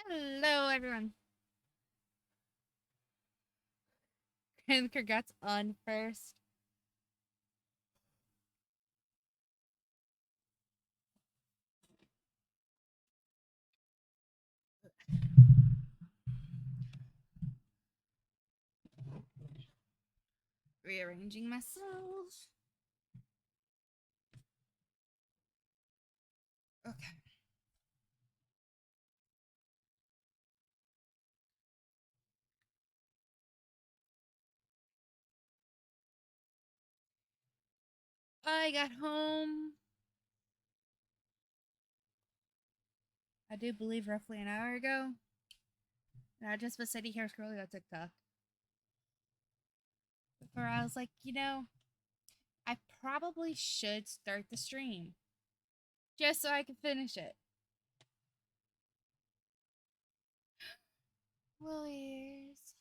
Hello, everyone. And congrats on first. Rearranging myself. Okay. I got home. I do believe roughly an hour ago. And I just was sitting here scrolling on TikTok. Before I was like, I probably should start the stream. Just so I can finish it. Well, here's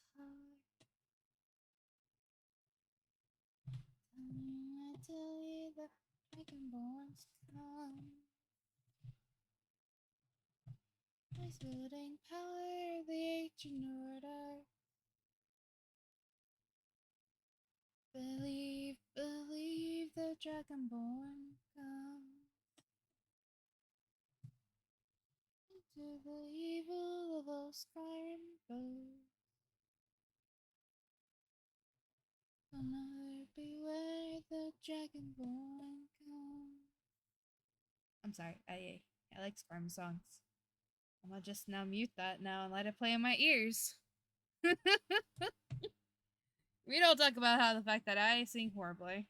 I tell you the dragonborn's come. Ice building power, the ancient order. Believe, believe the dragonborn come into the evil of those Skyrim foes. Another beware the dragonborn come. I'm sorry, I like Skyrim songs. I'm gonna just now mute that now and let it play in my ears. We don't talk about how the fact that I sing horribly.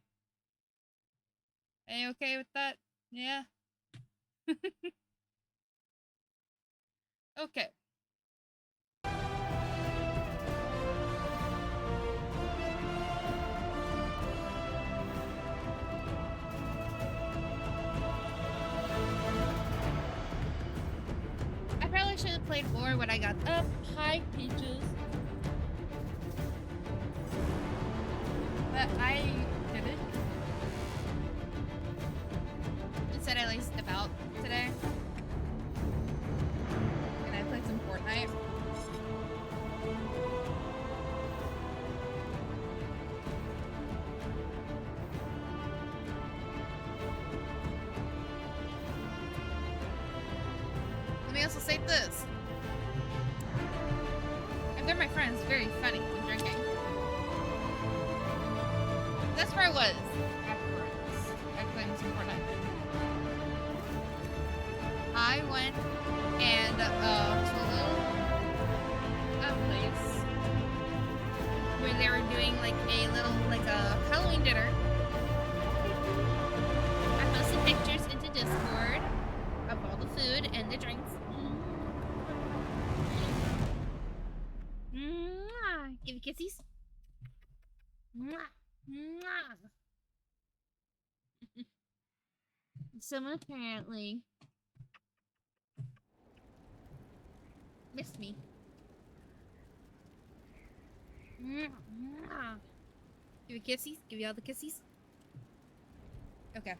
Are you okay with that? Yeah? Okay. I probably should have played more when I got up. Hi, Peaches. But I didn't. Instead, I laced about today. And I played some Fortnite. Let me also say this. If they're my friends, very funny when drinking. That's where I was afterwards. I played some Fortnite. I went and to a little place where they were doing like a little a Halloween dinner. I posted pictures into Discord of all the food and the drinks. Mwah. Give you kisses. Mwah. Mwah. Someone apparently missed me. Mwah. Give you kisses. Give you all the kisses. Okay.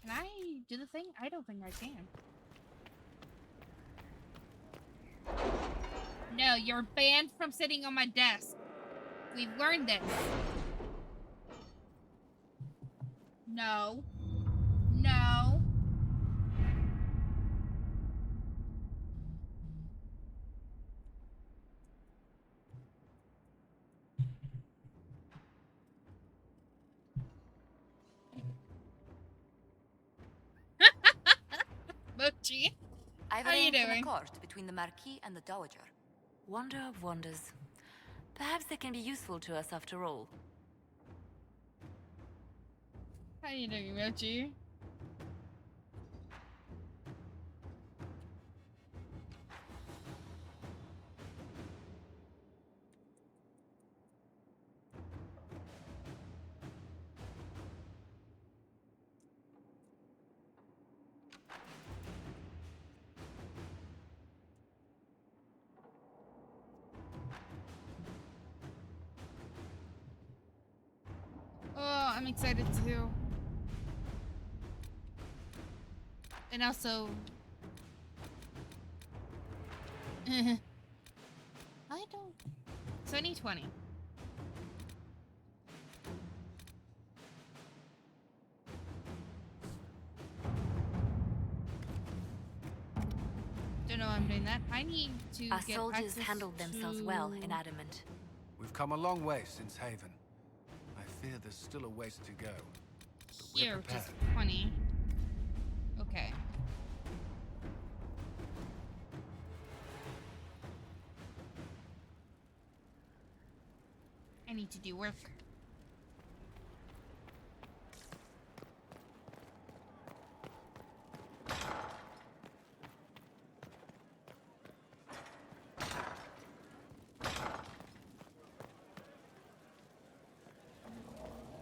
Can I do the thing? I don't think I can. No, you're banned from sitting on my desk. We've learned this. No. No. Mochi. I've How you arranged an doing? accord between the Marquis and the Dowager. Wonder of wonders. Perhaps they can be useful to us after all. How you doing, Mochi? I'm excited too. And also... I don't... So I need 20. Don't know why I'm doing that. I need to Our get soldiers access handled themselves to... well in Adamant. We've come a long way since Haven. I fear there's still a ways to go. But we're Here, which is prepared. 20. Okay. I need to do work.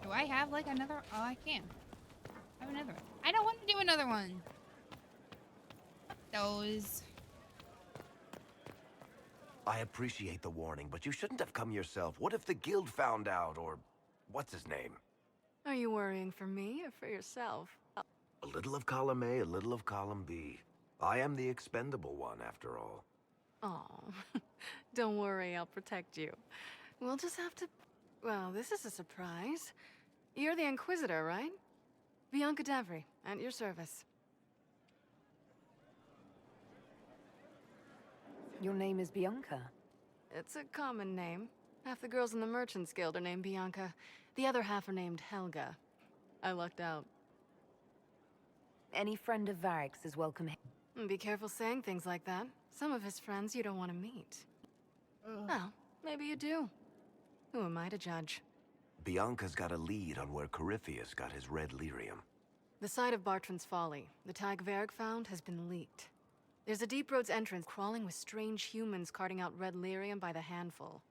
Do I have like another? Oh, I can. I have another one. I don't want to do another one. Those. I appreciate the warning, but you shouldn't have come yourself. What if the guild found out, or what's his name? Are you worrying for me or for yourself? A little of column A, a little of column B. I am the expendable one, after all. Oh, don't worry, I'll protect you. We'll just have to... Well, this is a surprise. You're the Inquisitor, right? Bianca Davry, at your service. Your name is Bianca. It's a common name. Half the girls in the Merchants Guild are named Bianca. The other half are named Helga. I lucked out. Any friend of Varric's is welcome here. Be careful saying things like that. Some of his friends you don't want to meet. Well, maybe you do. Who am I to judge? Bianca's got a lead on where Corypheus got his red lyrium. The site of Bartran's Folly, the tag Varric found, has been leaked. There's a Deep Roads entrance crawling with strange humans carting out red lyrium by the handful.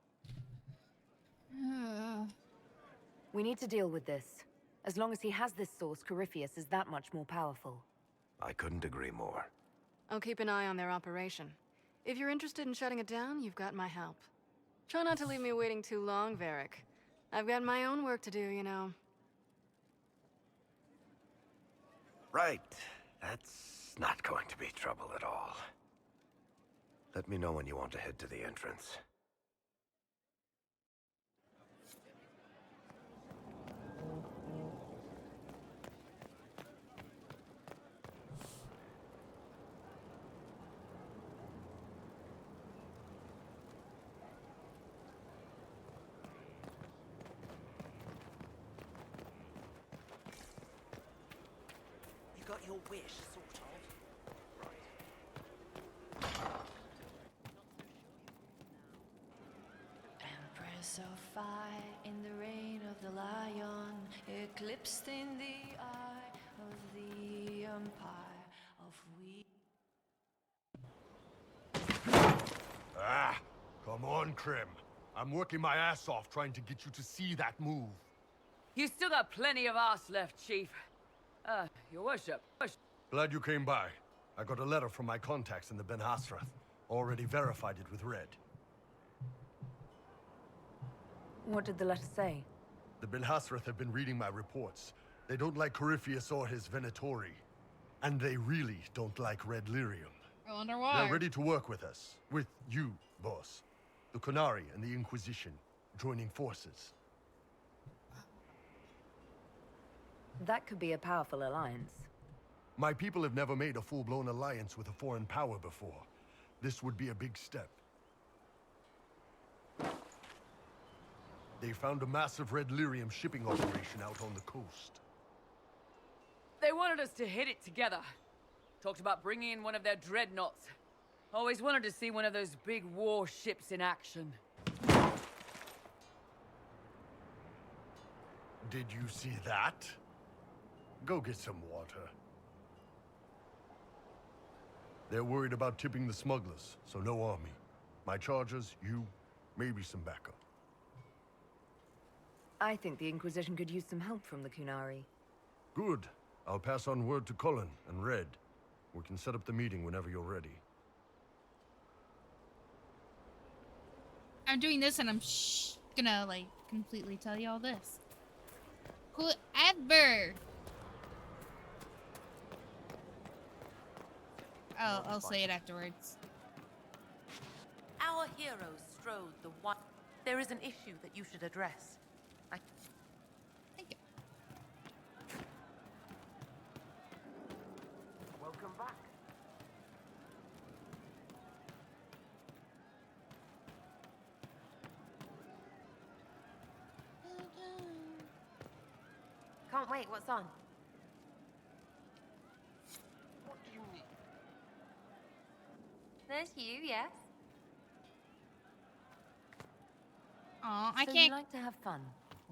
We need to deal with this. As long as he has this source, Corypheus is that much more powerful. I couldn't agree more. I'll keep an eye on their operation. If you're interested in shutting it down, you've got my help. Try not to leave me waiting too long, Varric. I've got my own work to do, you know. Right. That's not going to be trouble at all. Let me know when you want to head to the entrance. You got your wish, sort of. Empress of fire in the reign of the lion, eclipsed in the eye of the empire of we. Ah, come on, Krim. I'm working my ass off trying to get you to see that move. You still got plenty of arse left, Chief. Your worship. Glad you came by. I got a letter from my contacts in the Ben Hasrath. Already verified it with Red. What did the letter say? The Ben Hasrath have been reading my reports. They don't like Corypheus or his Venatori. And they really don't like red lyrium. I wonder why. They're ready to work with us. With you, boss. The Qunari and the Inquisition, joining forces. That could be a powerful alliance. My people have never made a full-blown alliance with a foreign power before. This would be a big step. They found a massive red lyrium shipping operation out on the coast. They wanted us to hit it together. Talked about bringing in one of their dreadnoughts. Always wanted to see one of those big warships in action. Did you see that? Go get some water. They're worried about tipping the smugglers, so no army. My charges, you, maybe some backup. I think the Inquisition could use some help from the Qunari. Good. I'll pass on word to Cullen and Red. We can set up the meeting whenever you're ready. I'm doing this and I'm gonna like completely tell you all this. Whoever. I'll say it afterwards. Our heroes strode the one. There is an issue that you should address. Thank you. Welcome back. Can't wait, what's on? What do you need? There's you, yes? Aw, I So can't. you like to have fun.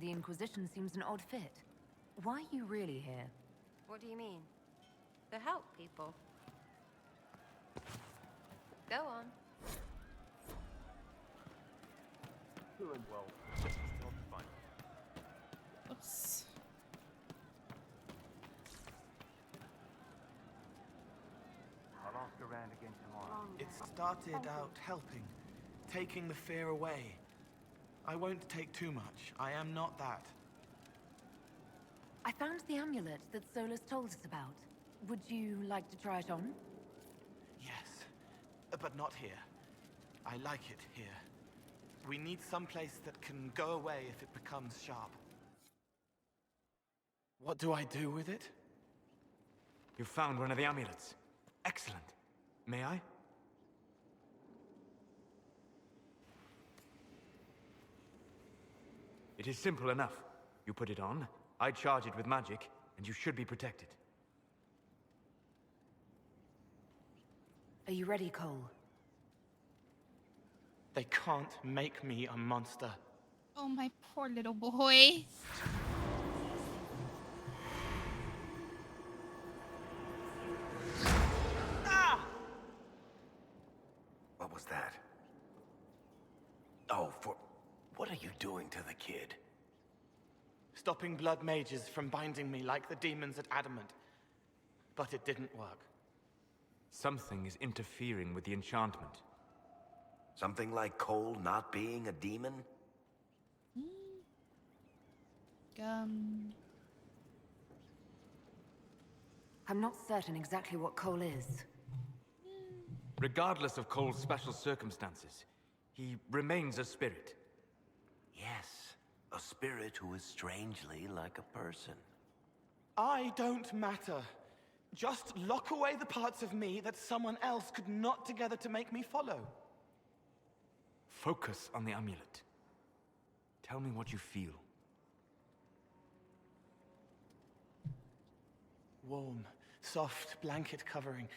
The Inquisition seems an odd fit. Why are you really here? What do you mean? To help people. Go on. Doing well. Fine. Oops. I'll ask around again tomorrow. It started out helping, taking the fear away. I won't take too much. I am not that. I found the amulet that Solus told us about. Would you like to try it on? Yes, but not here. I like it here. We need some place that can go away if it becomes sharp. What do I do with it? You found one of the amulets. Excellent. May I? It is simple enough. You put it on, I charge it with magic, and you should be protected. Are you ready, Cole? They can't make me a monster. Oh, my poor little boy. What was that? Oh, what are you doing to the kid? Stopping blood mages from binding me like the demons at Adamant. But it didn't work. Something is interfering with the enchantment. Something like Cole not being a demon? I'm not certain exactly what Cole is. Regardless of Cole's special circumstances, he remains a spirit. Yes, a spirit who is strangely like a person. I don't matter. Just lock away the parts of me that someone else could knot together to make me follow. Focus on the amulet. Tell me what you feel. Warm, soft blanket covering,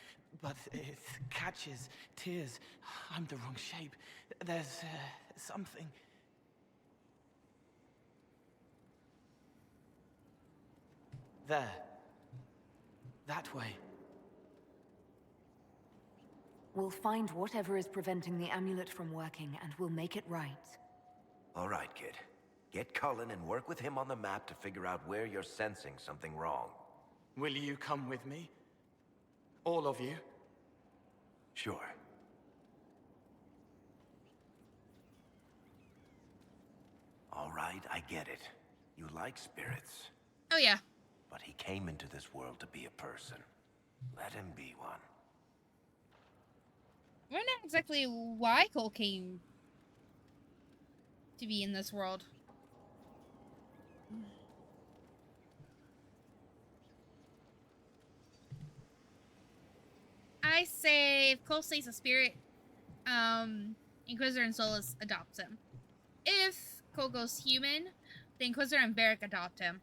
but it catches tears. I'm the wrong shape. There's something. There. That way. We'll find whatever is preventing the amulet from working, and we'll make it right. All right, kid. Get Cullen and work with him on the map to figure out where you're sensing something wrong. Will you come with me? All of you? Sure. All right, I get it. You like spirits. Oh, yeah. But he came into this world to be a person. Let him be one. I don't know exactly why Cole came to be in this world. I say if Cole stays a spirit, Inquisitor and Solus adopts him. If Cole goes human, the Inquisitor and Varric adopt him.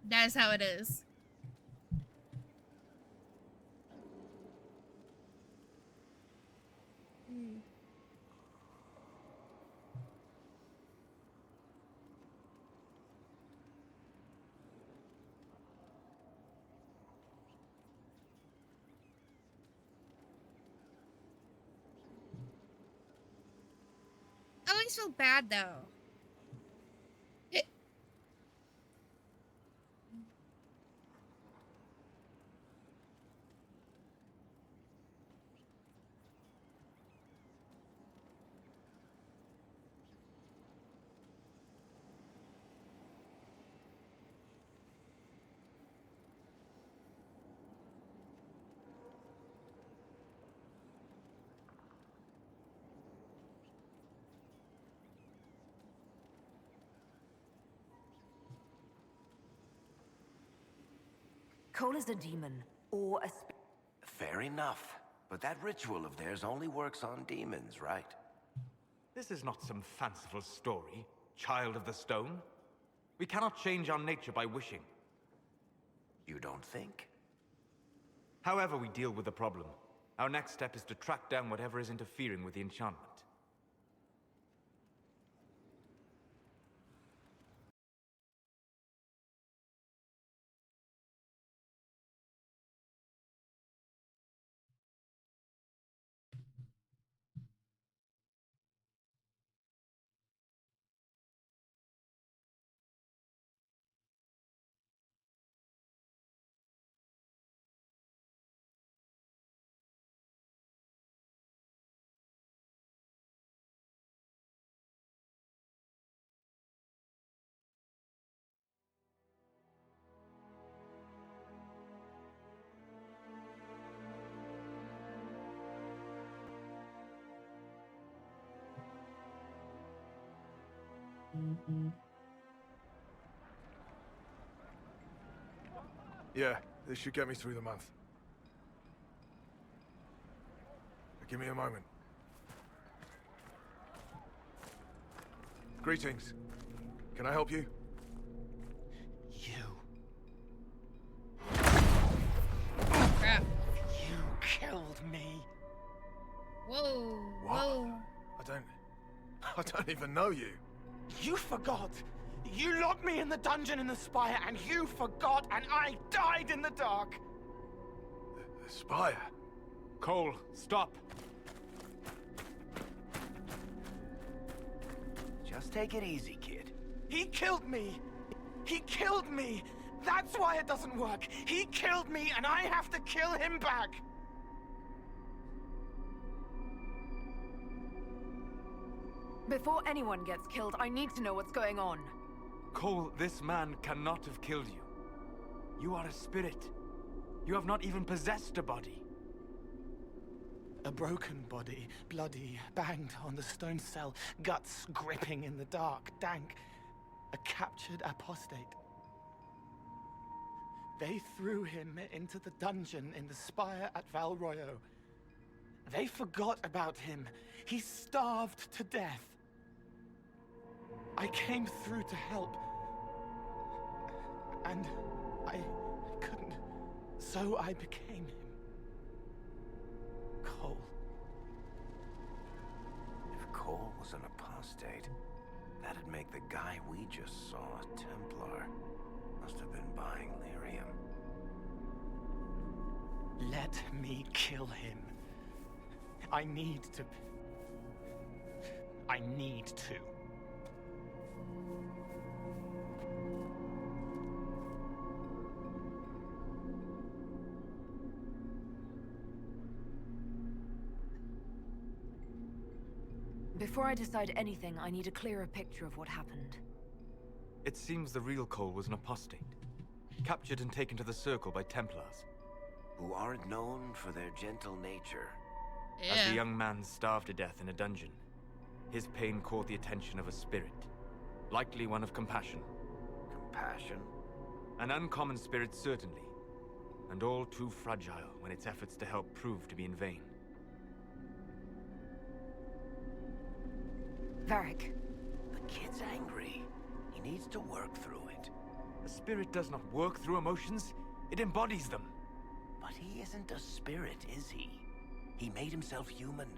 That is how it is. I always feel bad though. Cole is a demon, or a spirit. Fair enough. But that ritual of theirs only works on demons, right? This is not some fanciful story, child of the stone. We cannot change our nature by wishing. You don't think? However we deal with the problem, our next step is to track down whatever is interfering with the enchantment. Yeah, this should get me through the month. Give me a moment. Greetings. Can I help you? You. Oh, crap. You killed me. Whoa. What? Whoa. I don't even know you. You forgot. You locked me in the dungeon in the Spire, and you forgot, and I died in the dark. The Spire? Cole, stop! Just take it easy, kid. He killed me. He killed me. That's why it doesn't work. He killed me, and I have to kill him back. Before anyone gets killed, I need to know what's going on. Cole, this man cannot have killed you. You are a spirit. You have not even possessed a body. A broken body, bloody, banged on the stone cell, guts gripping in the dark, dank. A captured apostate. They threw him into the dungeon in the Spire at Val Royo. They forgot about him. He starved to death. I came through to help. And I couldn't. So I became him. Cole. If Cole was an apostate, that'd make the guy we just saw a Templar. Must have been buying lyrium. Let me kill him. I need to. I need to. Before I decide anything, I need a clearer picture of what happened. It seems the real Cole was an apostate, captured and taken to the Circle by Templars. Who aren't known for their gentle nature. As the young man starved to death in a dungeon, his pain caught the attention of a spirit, likely one of compassion. Compassion? An uncommon spirit, certainly, and all too fragile when its efforts to help prove to be in vain. Varric. The kid's angry. He needs to work through it. A spirit does not work through emotions, it embodies them. But he isn't a spirit, is he? He made himself human,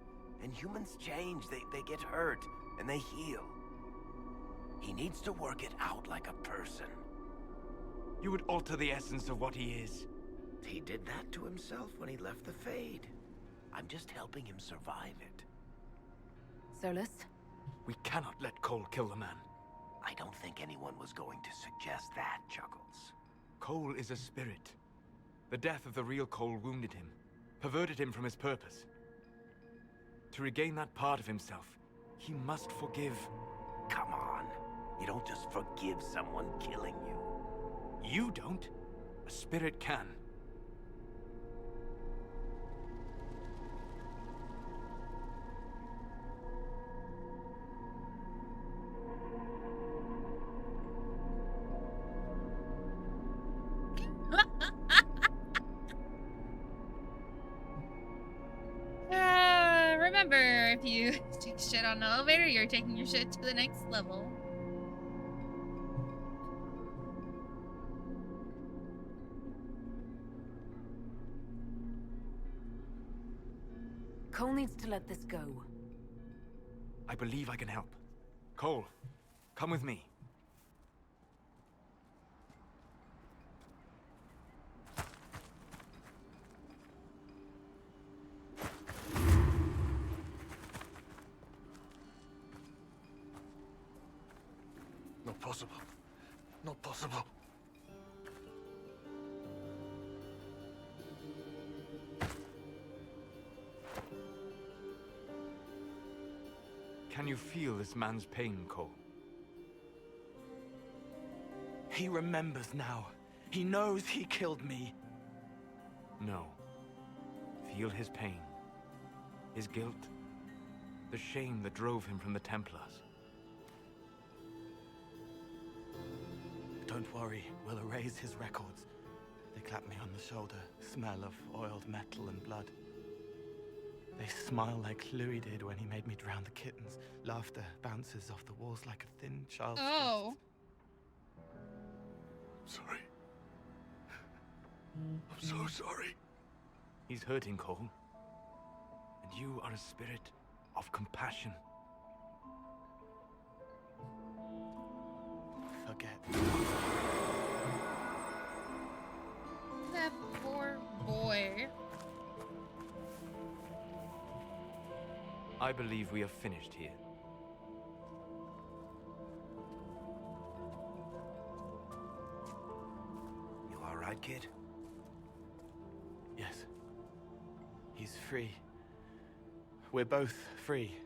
and humans change. They get hurt, and they heal. He needs to work it out like a person. You would alter the essence of what he is. He did that to himself when he left the Fade. I'm just helping him survive it. Solus? We cannot let Cole kill the man. I don't think anyone was going to suggest that, Chuckles. Cole is a spirit. The death of the real Cole wounded him, perverted him from his purpose. To regain that part of himself, he must forgive. Come on. You don't just forgive someone killing you. You don't. A spirit can. if you take shit on an elevator, you're taking your shit to the next level. Cole needs to let this go. I believe I can help. Cole, come with me. Not possible. Not possible. Can you feel this man's pain, Cole? He remembers now. He knows he killed me. No. Feel his pain. His guilt. The shame that drove him from the Templars. Don't worry, we'll erase his records. They clap me on the shoulder, smell of oiled metal and blood. They smile like Louis did when he made me drown the kittens. Laughter bounces off the walls like a thin child's Oh. Sorry. I'm so sorry. He's hurting, Cole. And you are a spirit of compassion. Forget. That poor boy. I believe we are finished here. You all right, kid? Yes. He's free. We're both free.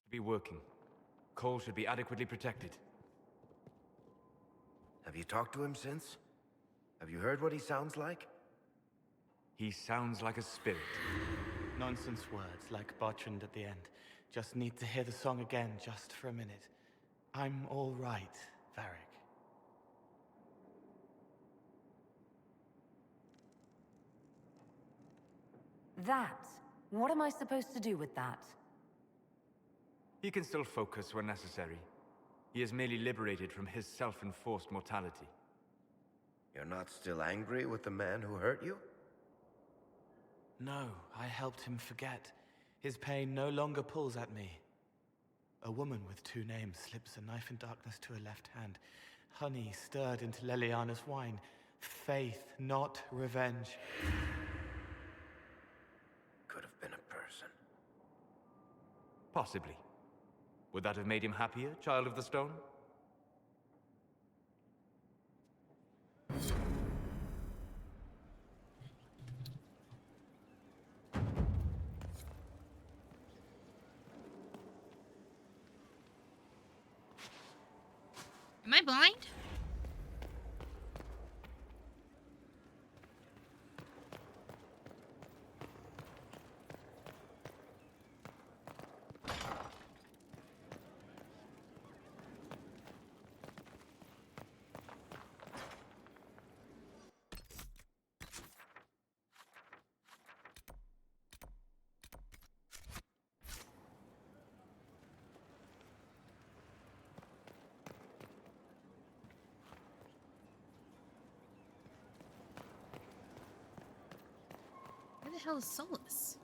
To be working. Cole should be adequately protected. Have you talked to him since? Have you heard what he sounds like? He sounds like a spirit. Nonsense words like Bertrand at the end. Just need to hear the song again just for a minute. I'm all right, Varric. That? What am I supposed to do with that? He can still focus when necessary. He is merely liberated from his self-enforced mortality. You're not still angry with the man who hurt you? No, I helped him forget. His pain no longer pulls at me. A woman with two names slips a knife in darkness to her left hand. Honey stirred into Leliana's wine. Faith, not revenge. Could have been a person. Possibly. Would that have made him happier, Child of the Stone? Am I blind? Where the hell is Solus?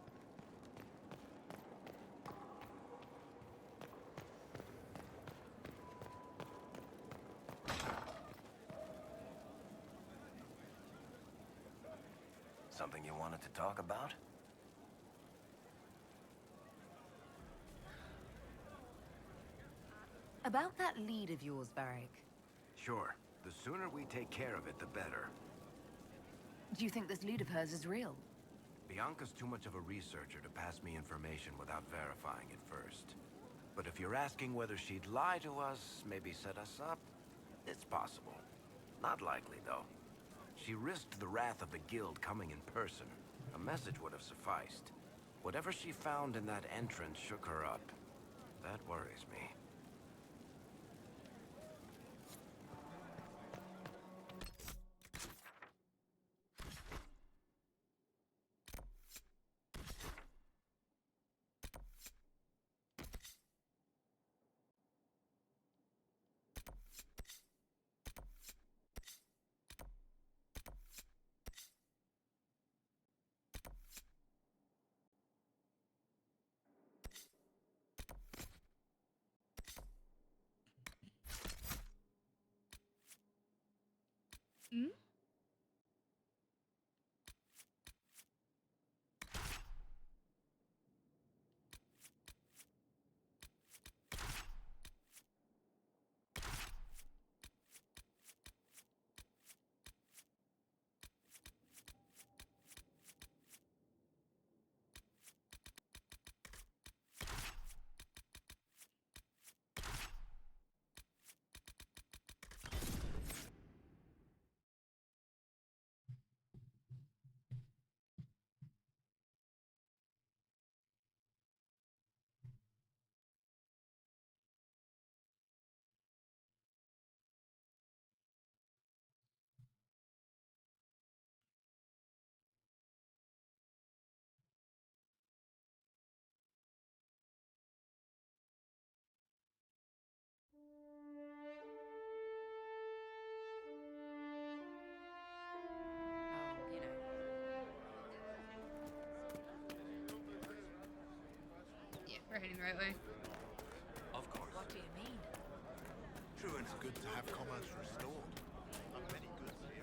Something you wanted to talk about? About that lead of yours, Varric. Sure. The sooner we take care of it, the better. Do you think this lead of hers is real? Bianca's too much of a researcher to pass me information without verifying it first. But if you're asking whether she'd lie to us, maybe set us up, it's possible. Not likely, though. She risked the wrath of the Guild coming in person. A message would have sufficed. Whatever she found in that entrance shook her up. That worries me. Hmm? Yeah, we're heading the right way. Of course. What do you mean? True, and it's good to have commerce restored. Many goods here.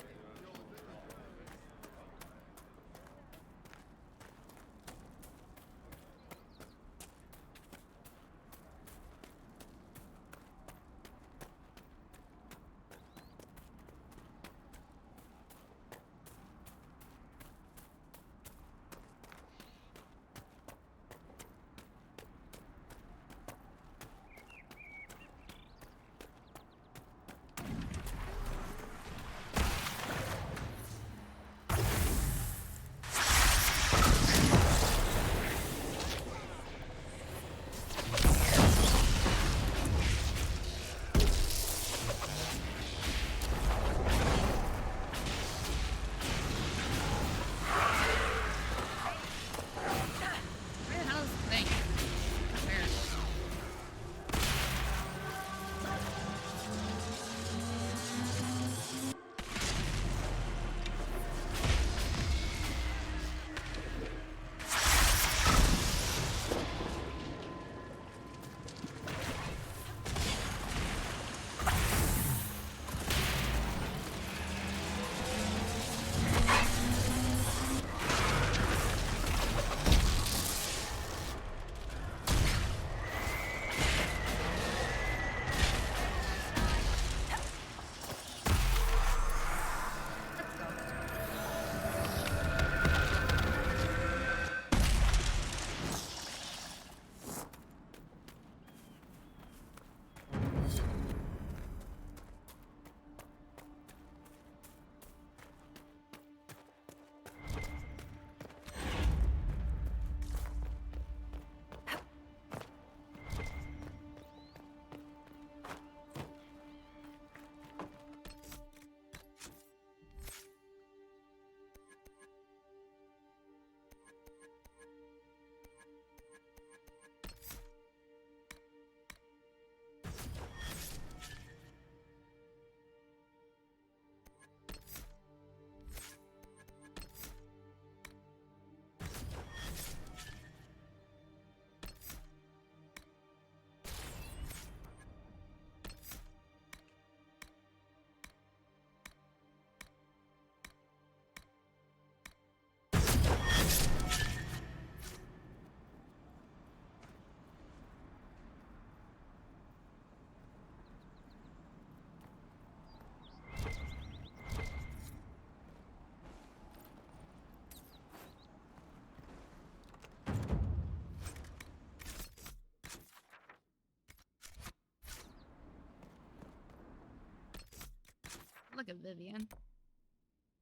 Look at Vivian.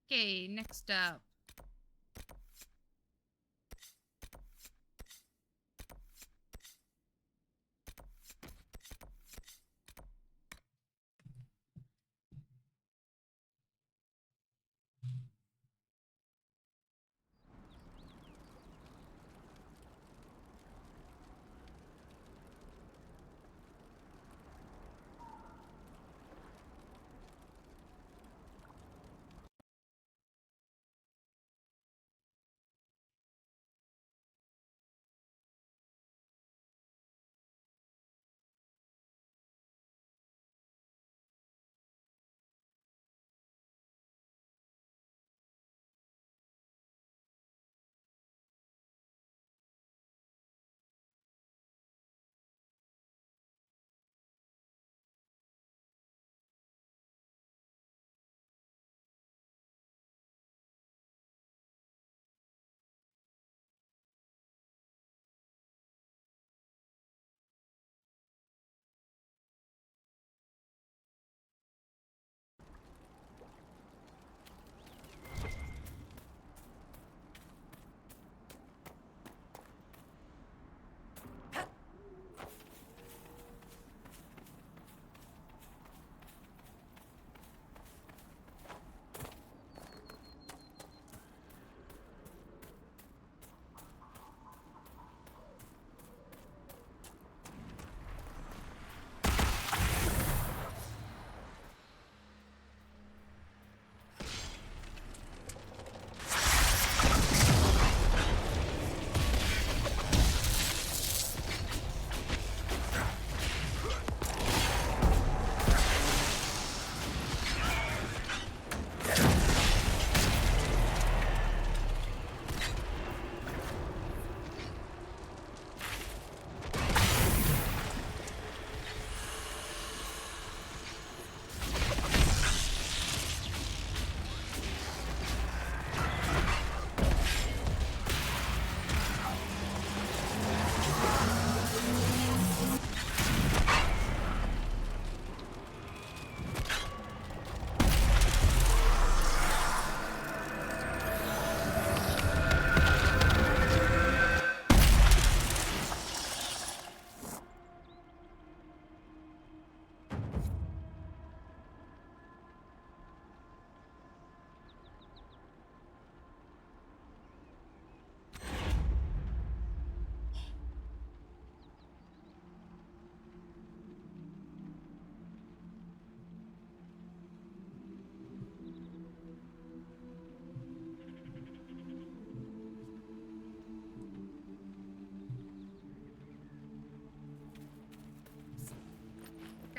Okay, next up.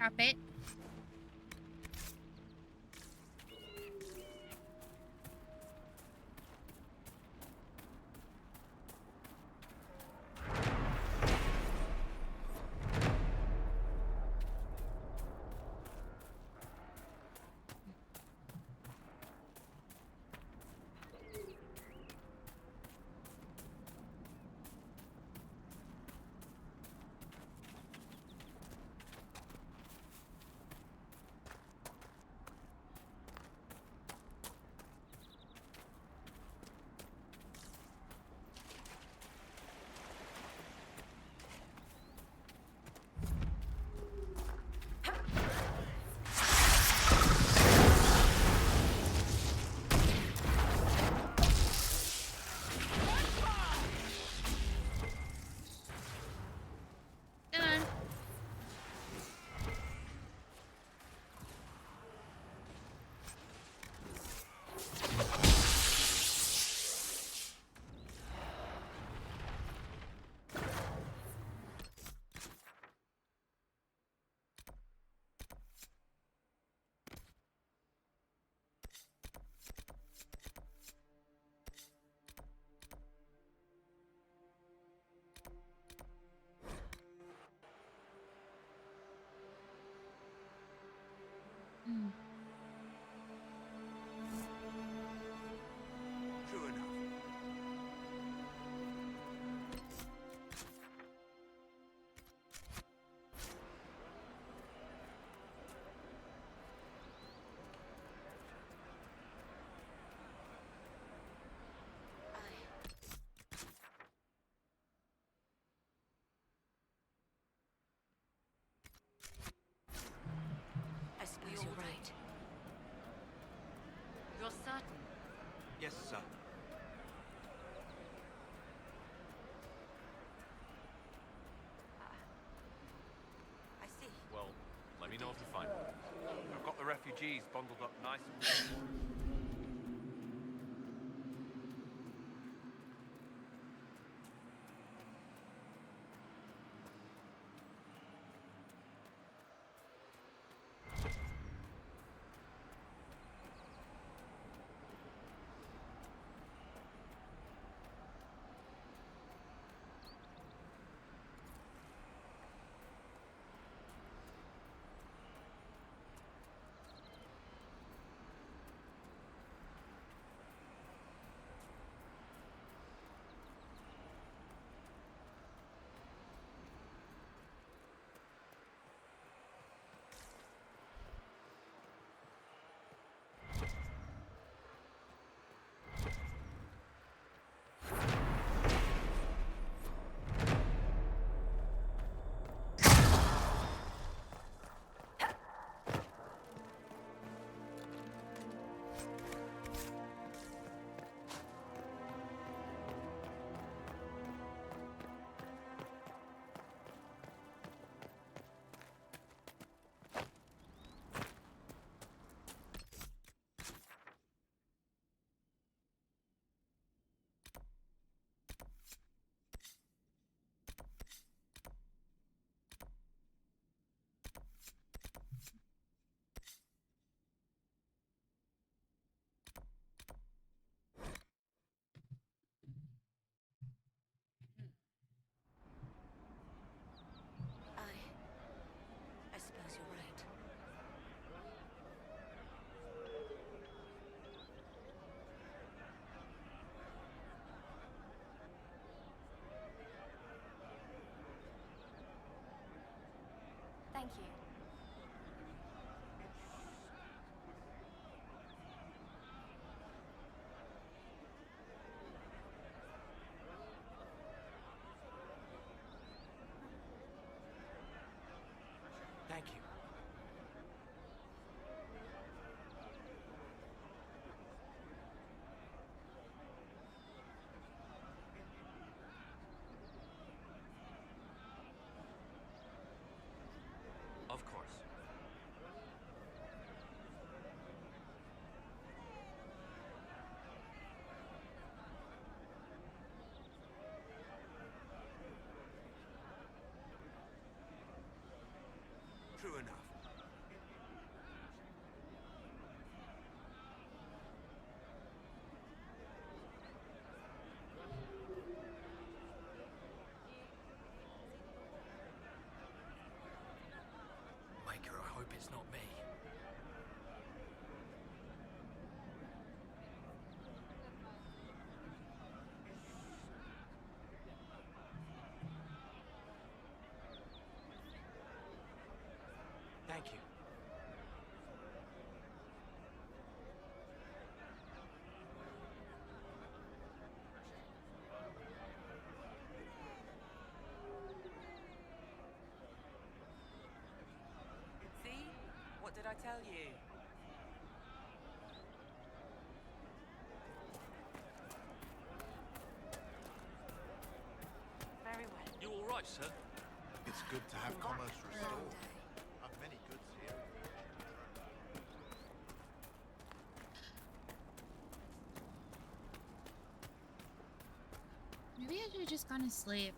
Stop it. True enough. refugees bundled up nice and warm. I suppose you're right. Thank you. Thank you. Of course. True enough. Maker, I hope it's not me. Thank you. See? What did I tell you? Very well. You all right, sir? It's good to have commerce restored. I've many goods here. Maybe I should have just gone to sleep.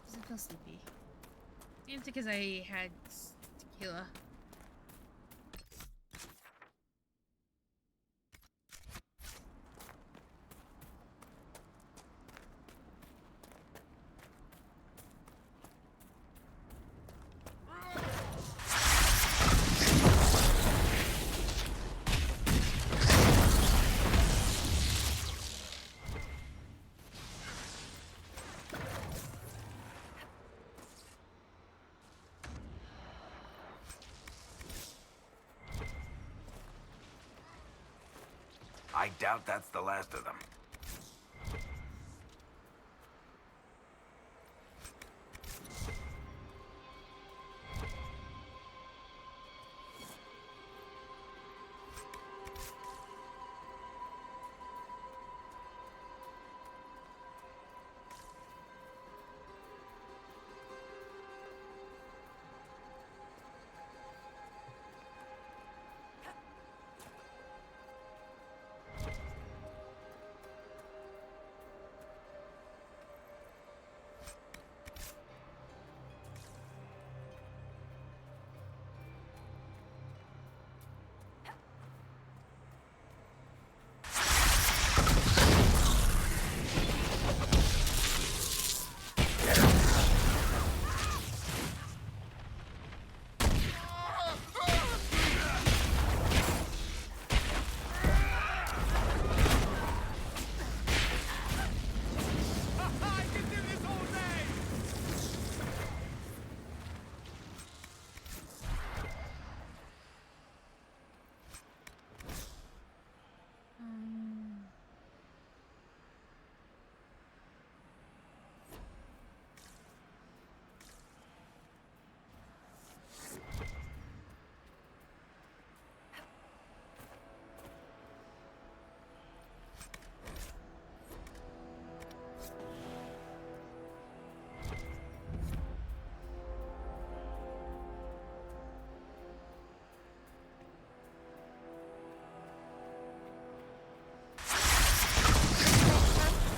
Doesn't feel sleepy. Maybe it's because I had tequila. I doubt that's the last of them.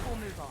We'll move on.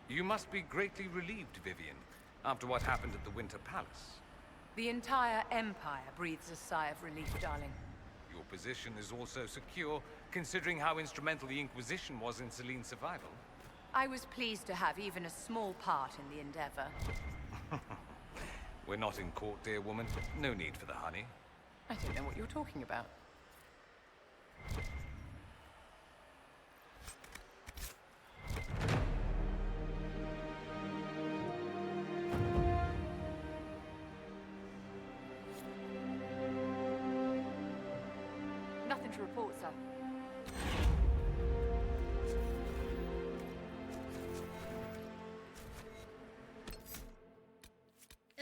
You must be greatly relieved, Vivian, after what happened at the Winter Palace. The entire Empire breathes a sigh of relief, darling. Your position is also secure, considering how instrumental the Inquisition was in Celine's survival. I was pleased to have even a small part in the endeavor. We're not in court, dear woman. No need for the honey. I don't know what you're talking about. Nothing to report, sir.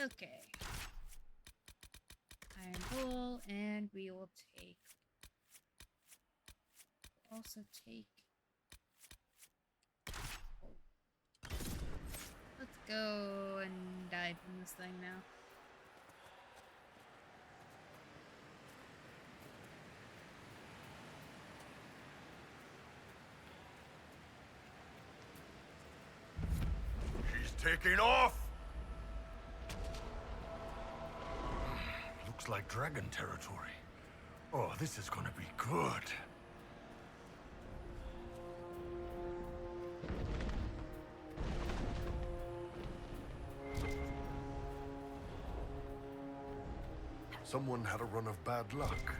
Okay. Iron Bull, and we will take. Also take. Let's go and dive in this thing now. She's taking off! Looks like dragon territory. Oh, this is gonna be good. Someone had a run of bad luck.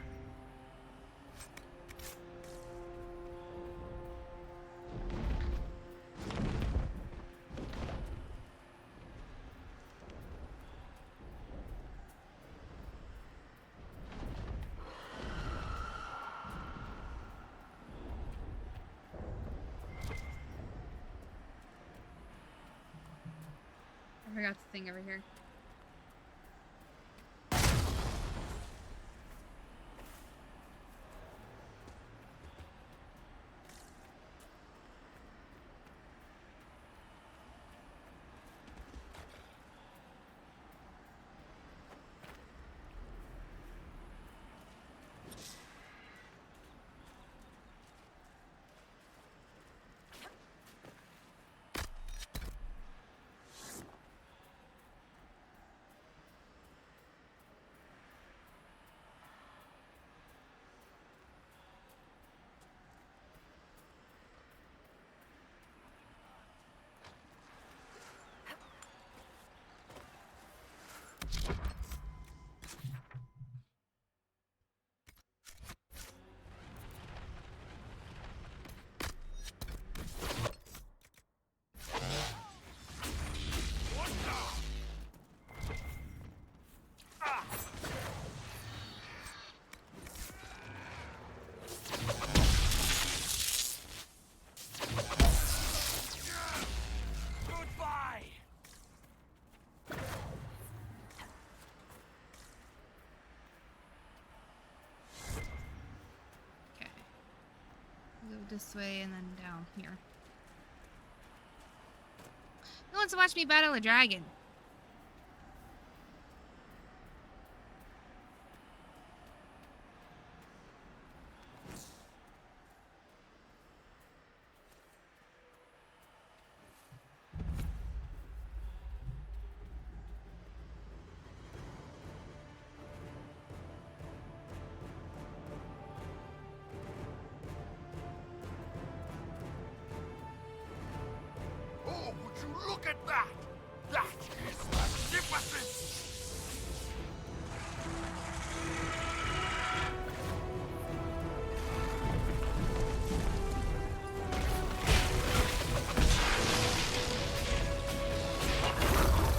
I forgot the thing over here. This way and then down here. Who wants to watch me battle a dragon? Look at that! That is magnificent!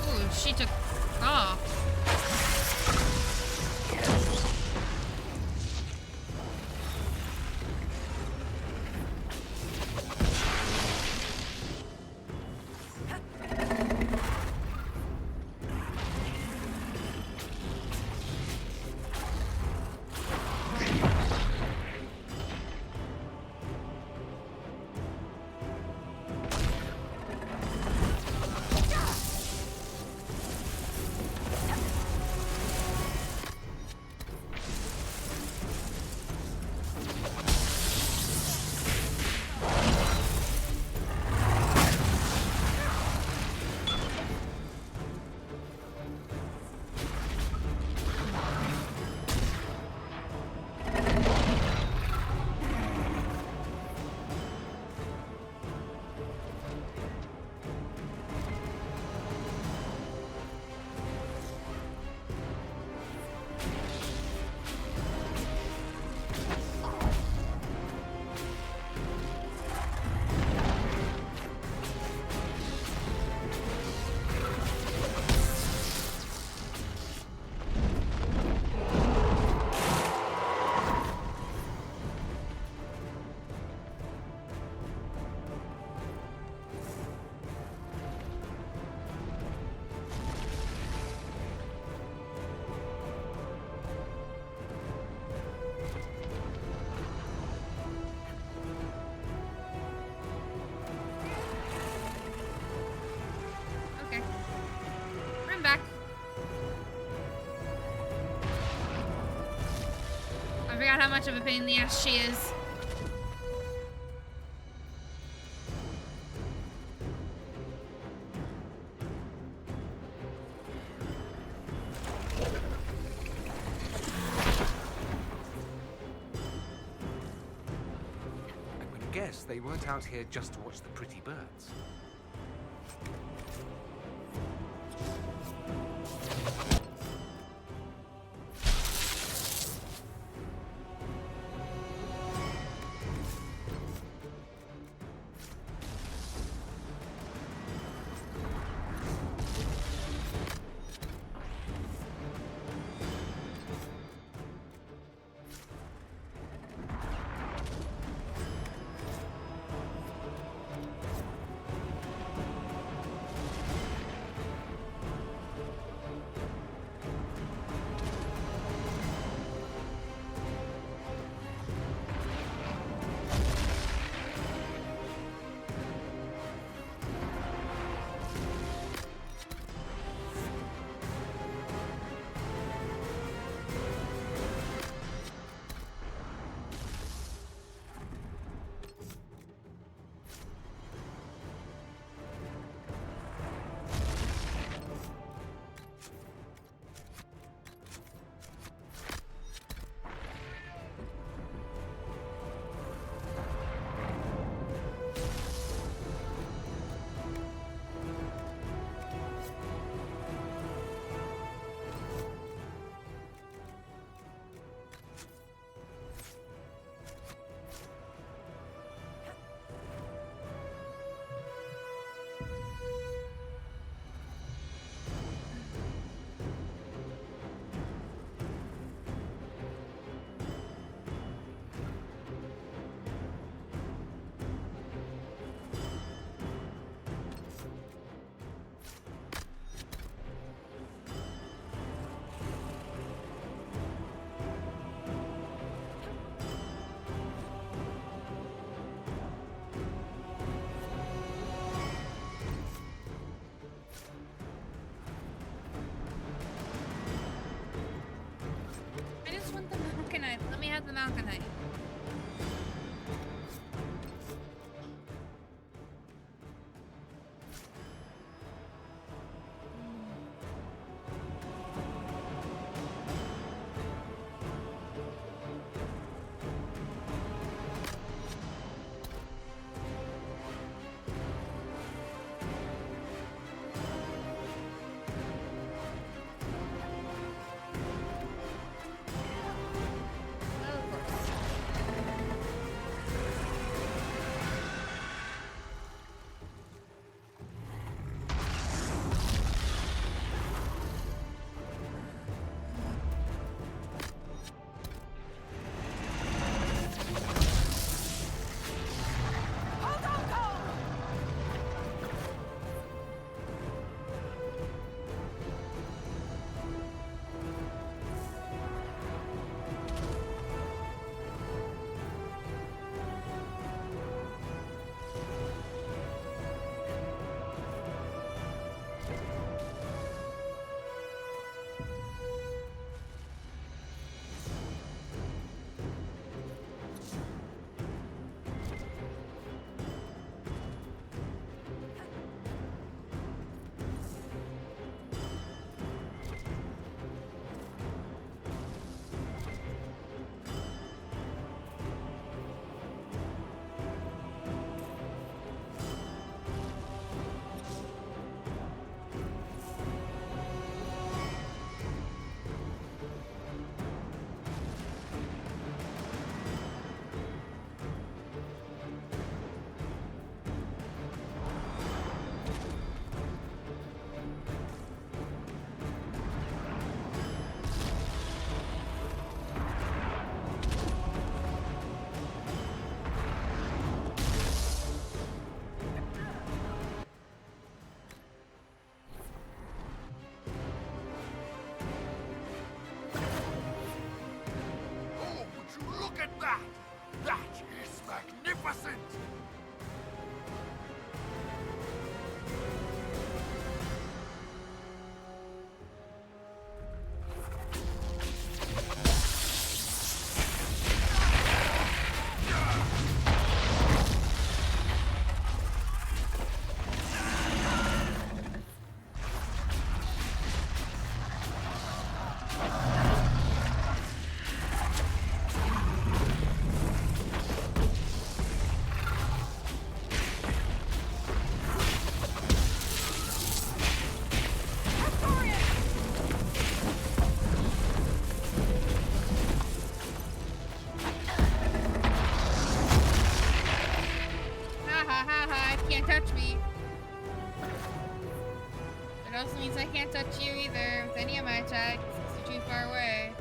Ooh, she took off. I forgot how much of a pain in the ass she is. I would guess they weren't out here just to watch the pretty birds. Arcanite. Oh, would you look at that? That is magnificent! Ha ha ha ha, it can't touch me. It also means I can't touch you either with any of my attacks. You're too far away.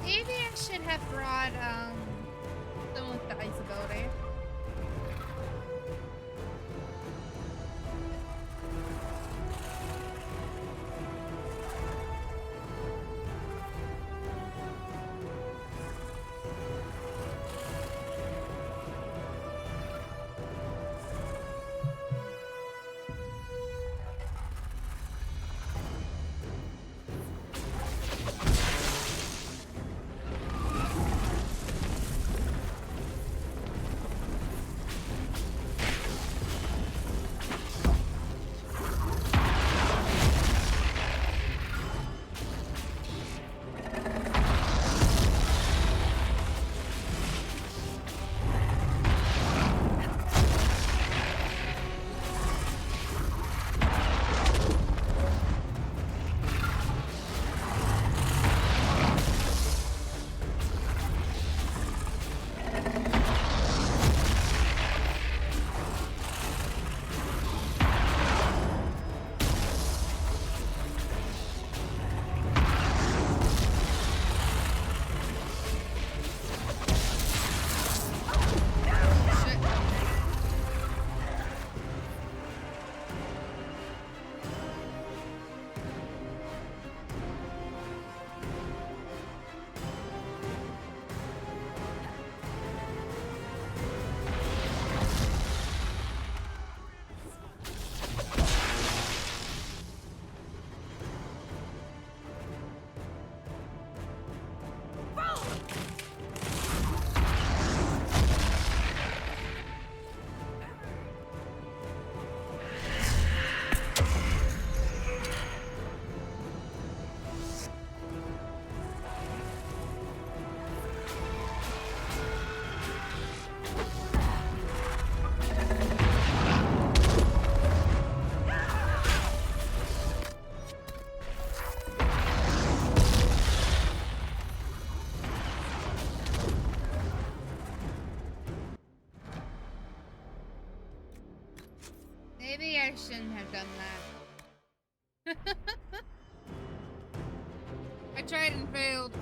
Maybe I should have brought someone with the ice ability. shouldn't have done that. I tried and failed.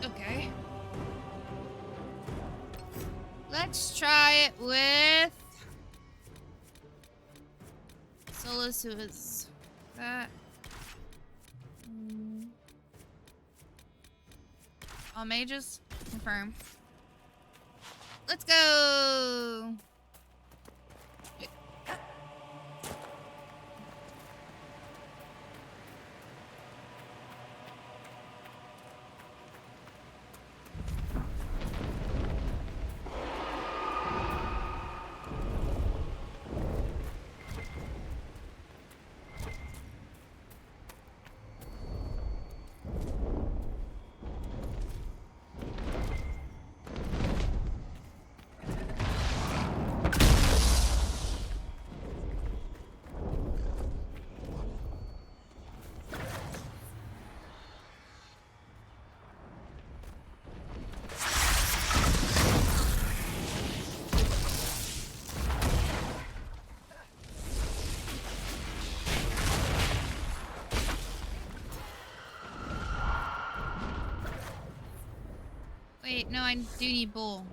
Okay. Let's try it with Solus, who is that. All mages? Confirm. Let's go! Wait, no, I do need bull.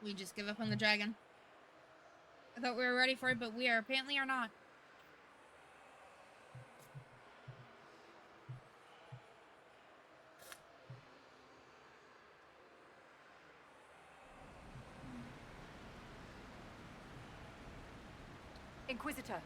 We just give up on the dragon. I thought we were ready for it, but we are apparently are not. Inquisitor.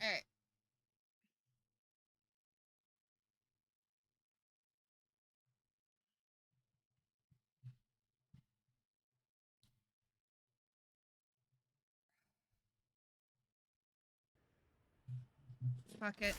Alright. Fuck it.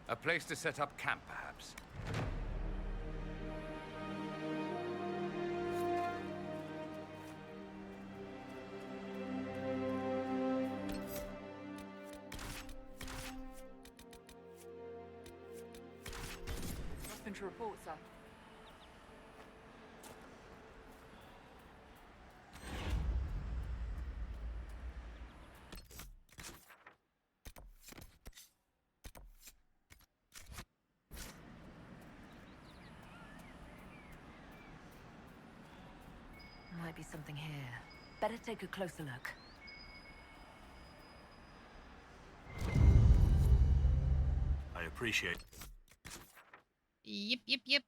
A place to set up camp, perhaps. Nothing to report, sir. Might be something here. Better take a closer look. I appreciate. Yep, yep, yep.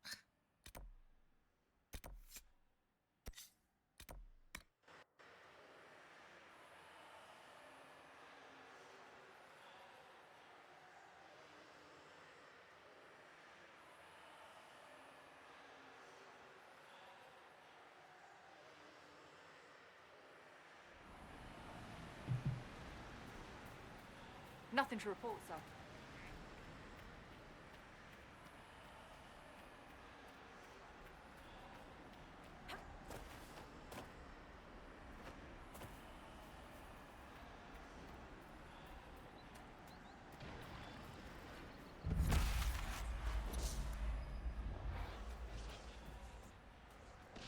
Nothing to report, sir.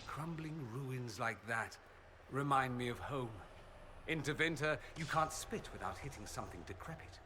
Crumbling ruins like that remind me of home. In Tevinter, you can't spit without hitting something decrepit.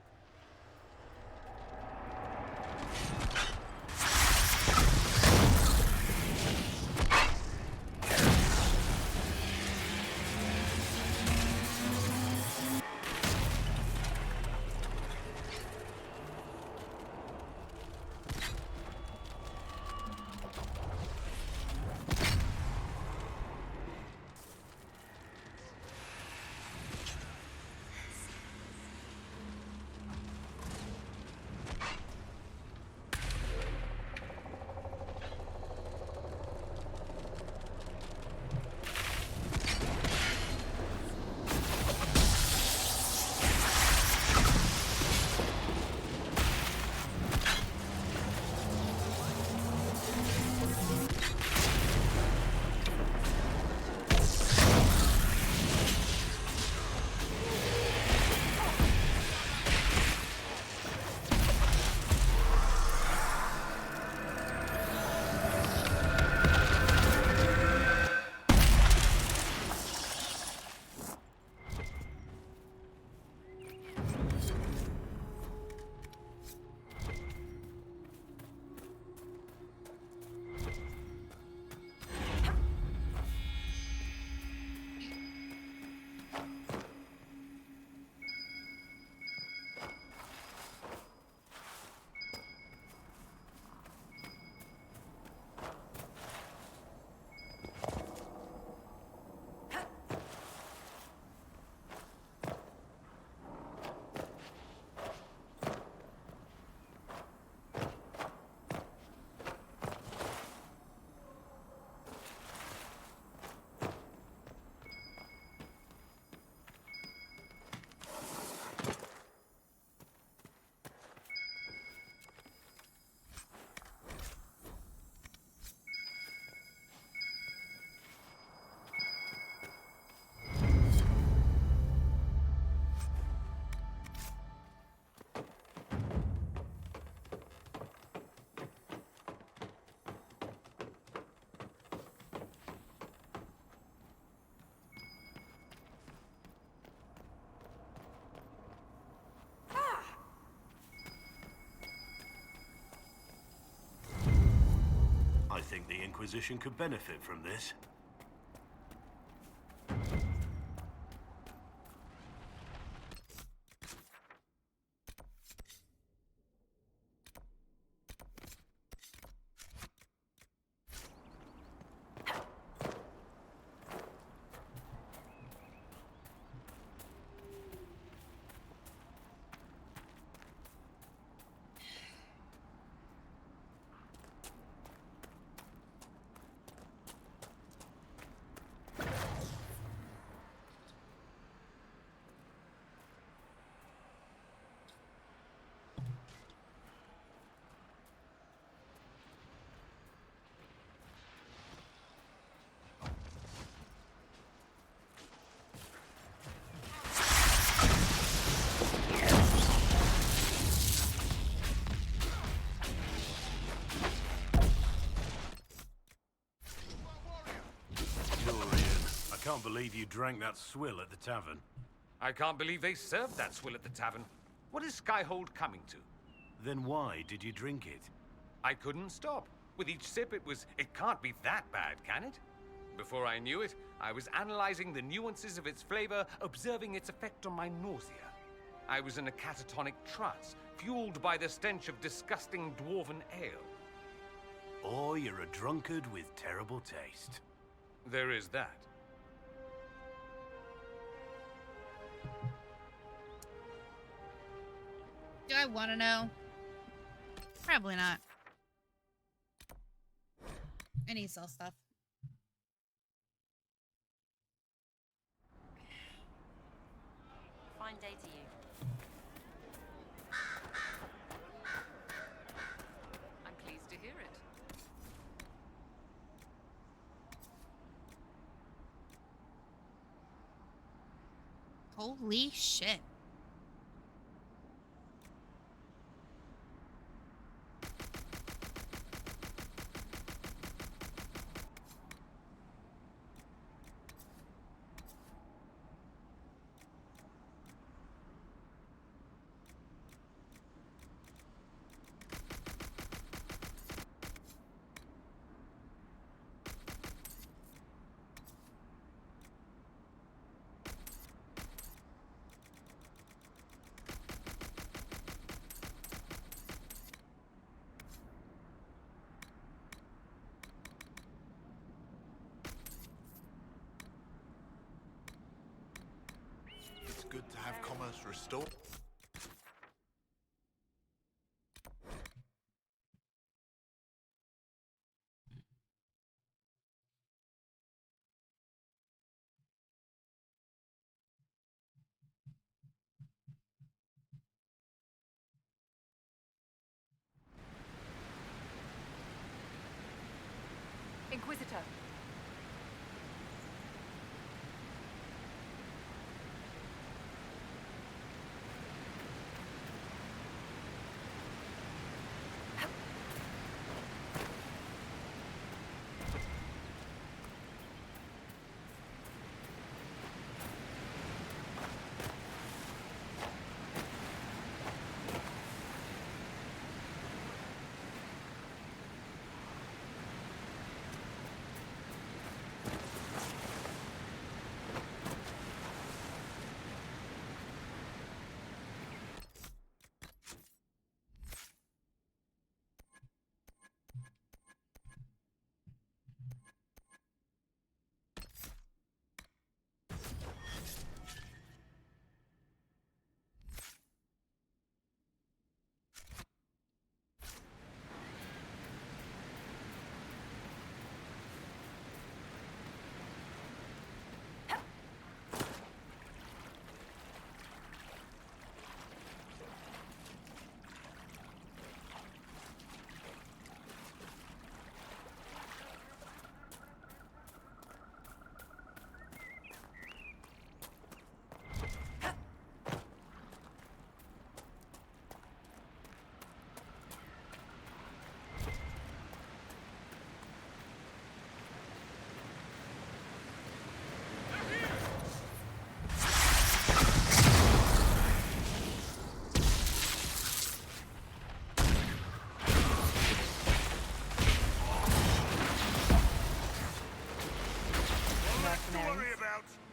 I think the Inquisition could benefit from this. I can't believe you drank that swill at the tavern. I can't believe they served that swill at the tavern. What is Skyhold coming to? Then why did you drink it? I couldn't stop. With each sip it can't be that bad, can it? Before I knew it, I was analyzing the nuances of its flavor, observing its effect on my nausea. I was in a catatonic trance, fueled by the stench of disgusting dwarven ale. Or you're a drunkard with terrible taste. There is that. Do I want to know? Probably not. I need to sell stuff. Fine day to you. Holy shit. It's good to have commerce restored. Inquisitor.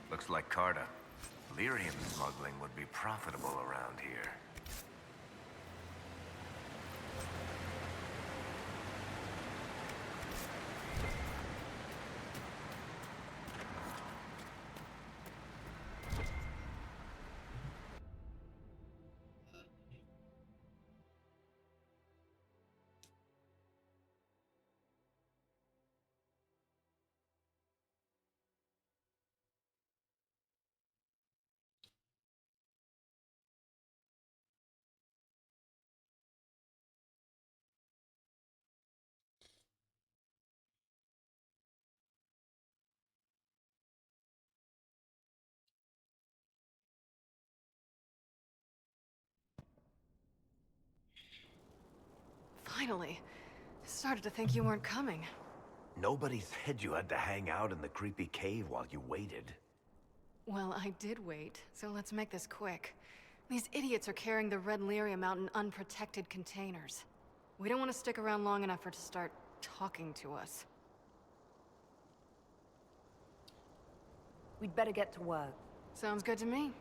Looks like Carta. Lyrium smuggling would be profitable around here. Finally. Started to think you weren't coming. Nobody said you had to hang out in the creepy cave while you waited. Well, I did wait, so let's make this quick. These idiots are carrying the red lyrium out in unprotected containers. We don't want to stick around long enough for it to start talking to us. We'd better get to work. Sounds good to me.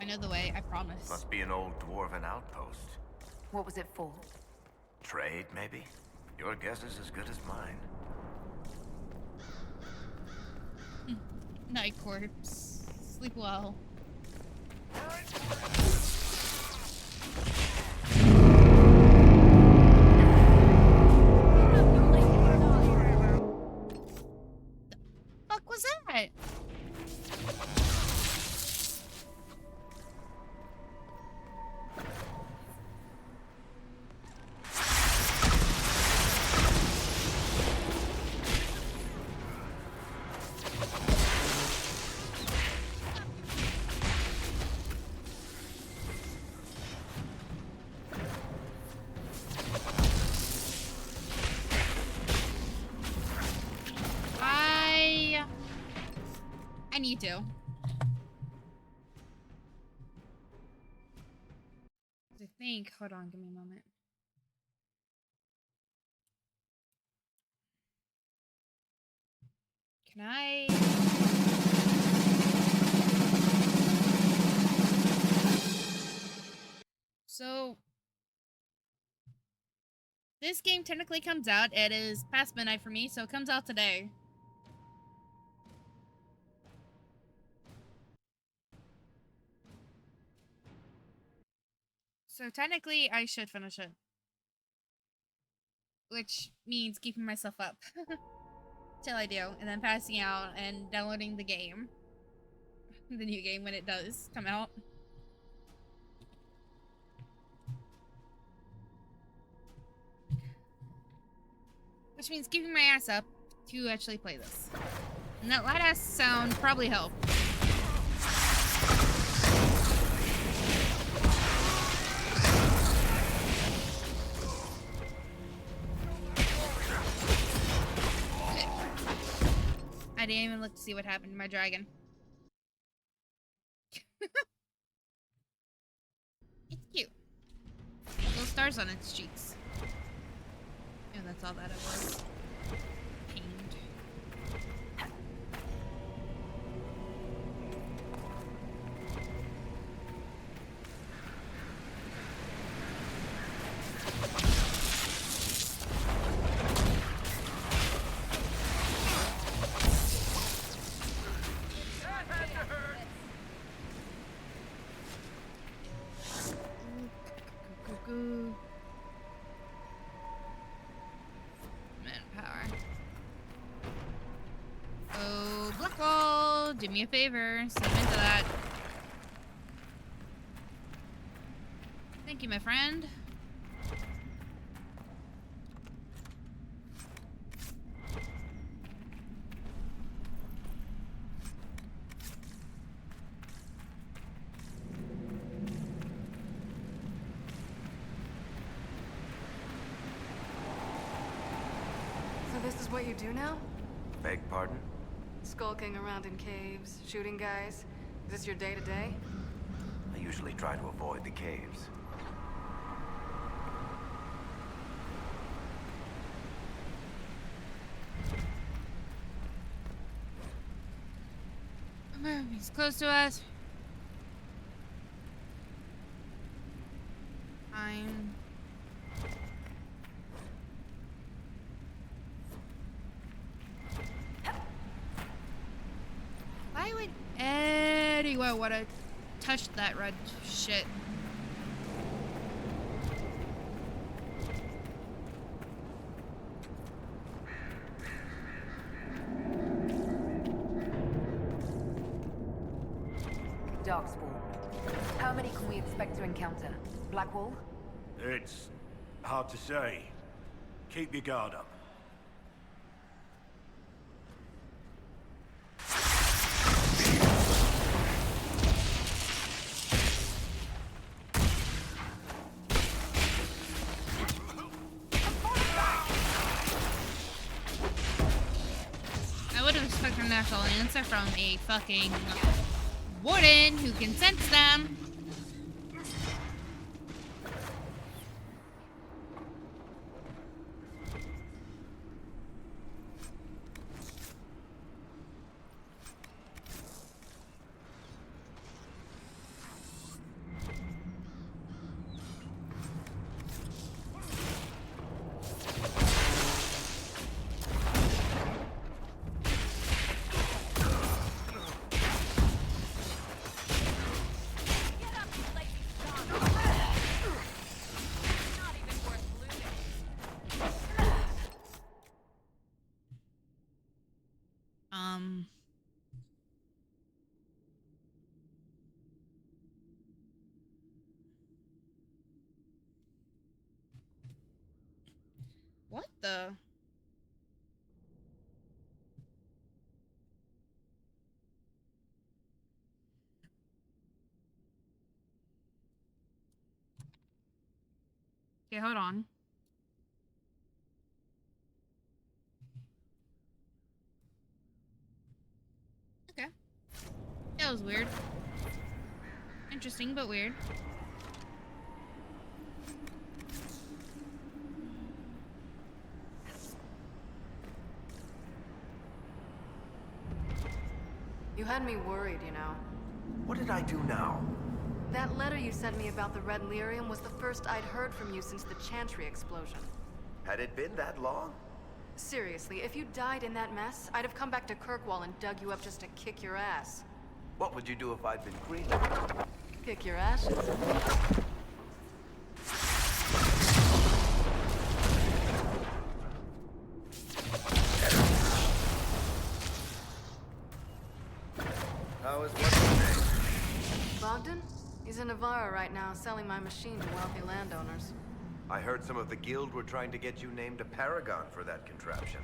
I know the way, I promise. Must be an old dwarven outpost. What was it for? Trade, maybe? Your guess is as good as mine. Night corpse. Sleep well. Fuck was that? I need to. I think, hold on, give me a moment. Can I? So, this game technically comes out. It is past midnight for me, so it comes out today. So technically, I should finish it. Which means keeping myself up. Till I do, and then passing out and downloading the game. The new game when it does come out. Which means keeping my ass up to actually play this. And that loud ass sound probably helped. I didn't even look to see what happened to my dragon. It's cute. Little stars on its cheeks. And that's all that it was. Pained. Manpower. Oh, Blackball, do me a favor, send into that. Thank you, my friend. This is what you do now? Beg pardon? Skulking around in caves, shooting guys. Is this your day-to-day? I usually try to avoid the caves. He's close to us. I'm... Why would anyone want to touch that red shit? Darkspawn. How many can we expect to encounter? Blackwall? It's hard to say. Keep your guard up. I would have expected an actual answer from a fucking warden who can sense them. the... Okay, hold on. Okay. That was weird. Interesting, but weird. You had me worried, you know. What did I do now? That letter you sent me about the Red Lyrium was the first I'd heard from you since the Chantry explosion. Had it been that long? Seriously, if you died in that mess, I'd have come back to Kirkwall and dug you up just to kick your ass. What would you do if I'd been green? Kick your ashes. How is what's his name? Bogdan? He's in Navarra right now, selling my machine to wealthy landowners. I heard some of the guild were trying to get you named a paragon for that contraption.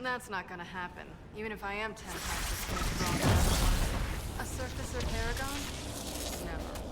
That's not gonna happen, even if I am 10 times as strong as one. A surfacer paragon? Never.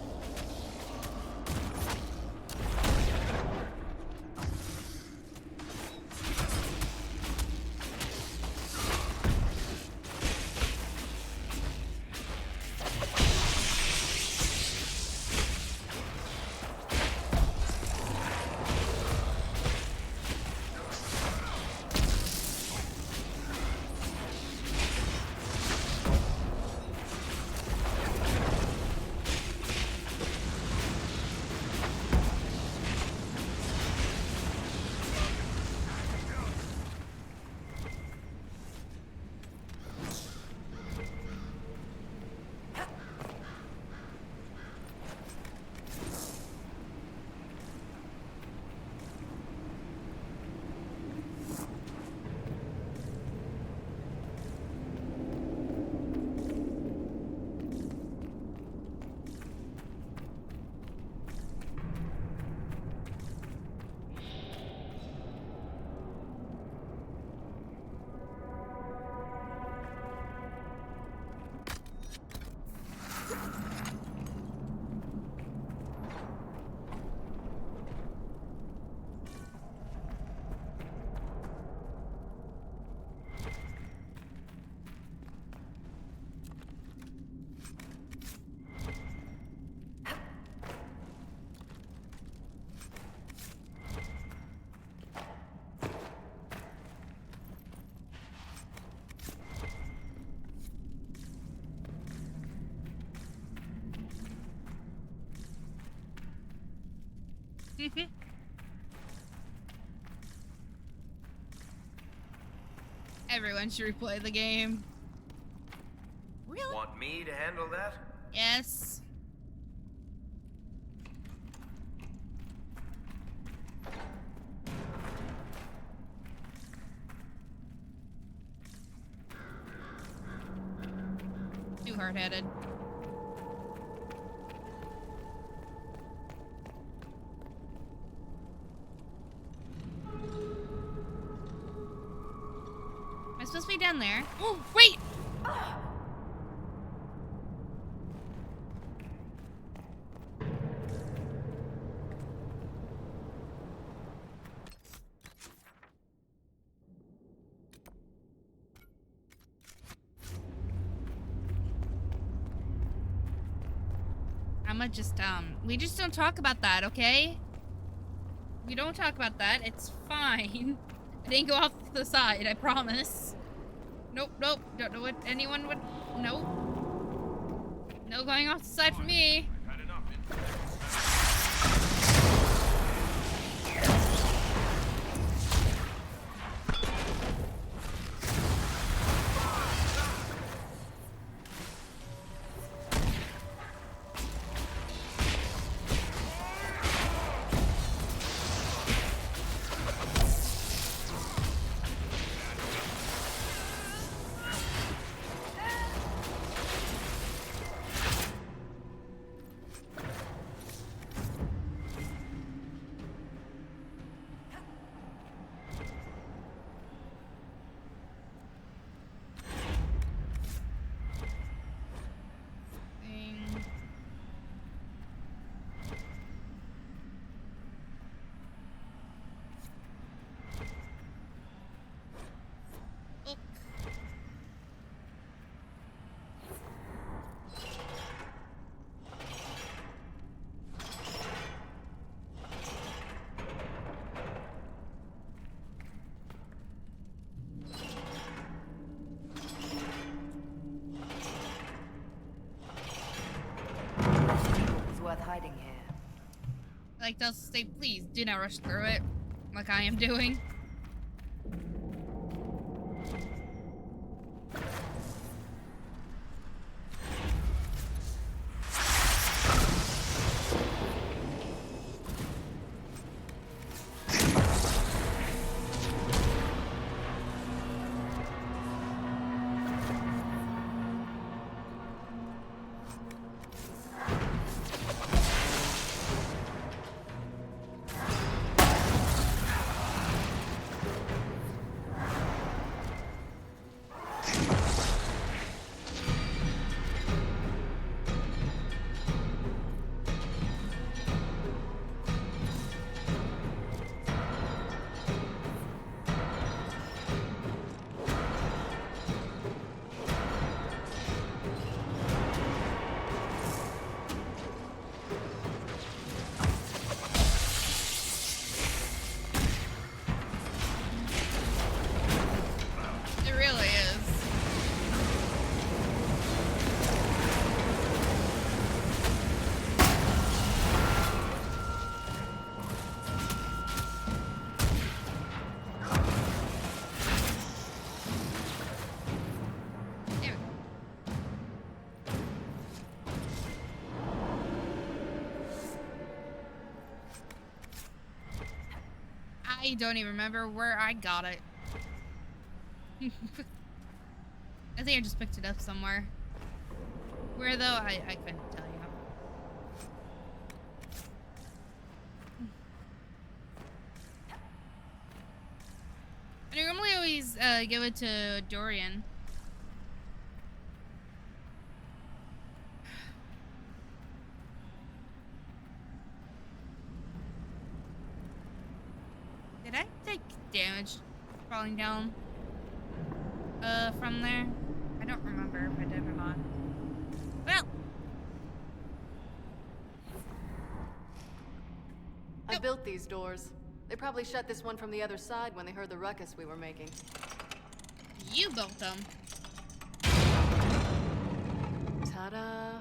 Everyone should replay the game. Really? Want me to handle that? Yes. Too hard-headed. Am I supposed to be down there? Oh, wait! I'ma just, we just don't talk about that, okay? We don't talk about that. It's fine. I didn't go off to the side, I promise. Nope, nope. Don't know what anyone would... Nope. No going off the side for me. like they'll say, please do not rush through it, like I am doing. I don't even remember where I got it. I think I just picked it up somewhere. Where though, I couldn't tell you. I normally always give it to Dorian. Did I take damage falling down from there? I don't remember if I did or not. Well, I built these doors. They probably shut this one from the other side when they heard the ruckus we were making. You built them. Ta-da!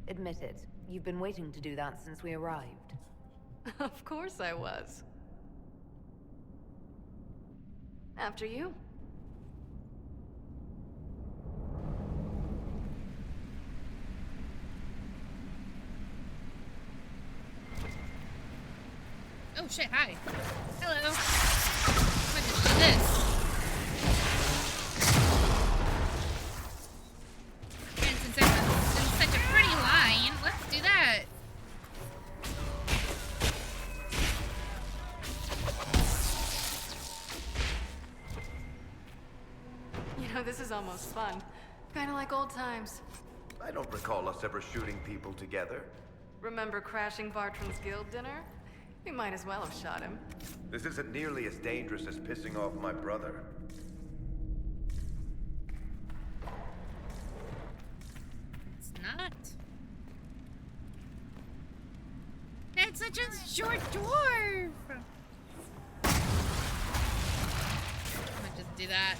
Admit it, you've been waiting to do that since we arrived. Of course I was. After you. Oh shit, hi. Hello. What is this? And since I'm such a pretty line, let's do that. You know, this is almost fun. Kinda like old times. I don't recall us ever shooting people together. Remember crashing Bartram's guild dinner? We might as well have shot him. This isn't nearly as dangerous as pissing off my brother. It's not. It's such a short dwarf. I'm gonna just do that.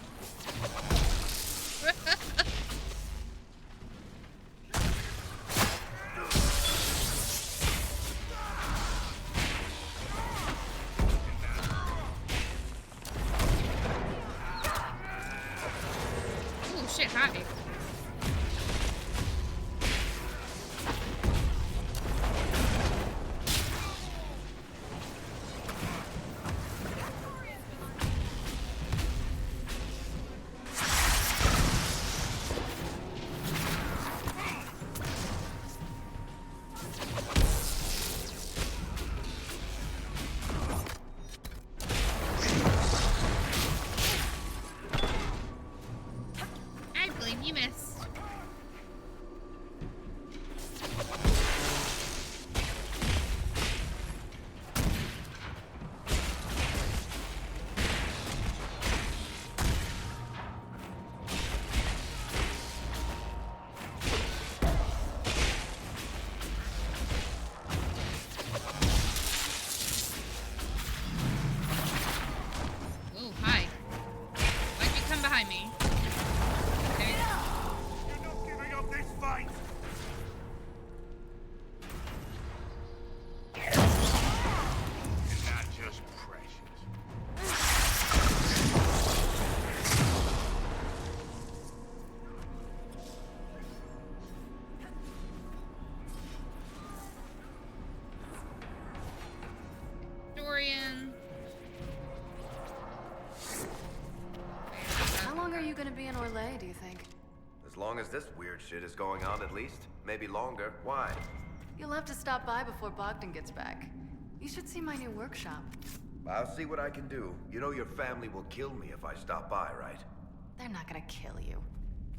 Oh shit, hi. be in Orlais, do you think? As long as this weird shit is going on, at least. Maybe longer. Why? You'll have to stop by before Bogdan gets back. You should see my new workshop. I'll see what I can do. You know your family will kill me if I stop by, right? They're not gonna kill you.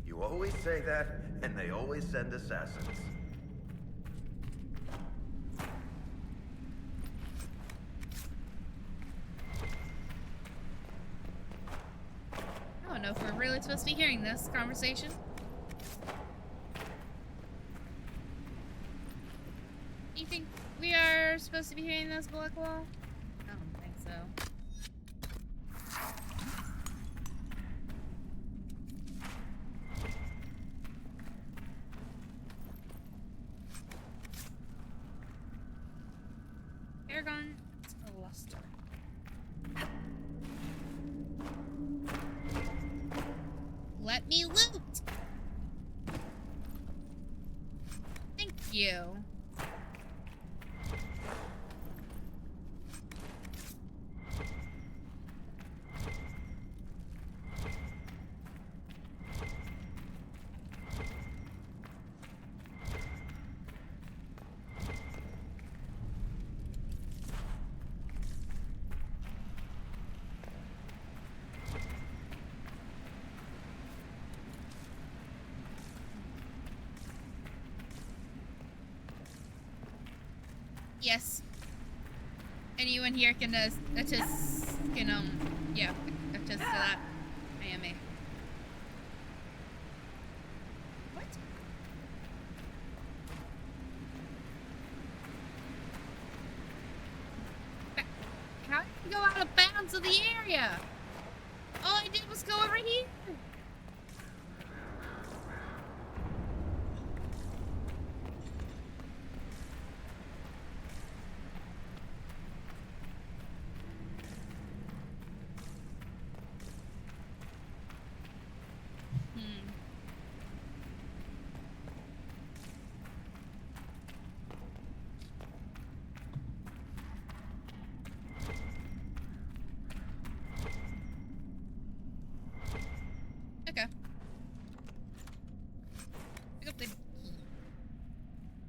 You always say that, and they always send assassins. I don't know if we're really supposed to be hearing this conversation. Do you think we are supposed to be hearing this, Blackwall? I don't think so. Aragon, it's a luster. Let me loot! Thank you. Yes. Anyone here can attest, yeah, attest to that. I am a. What? How did you go out of bounds of the area? All I did was go over here.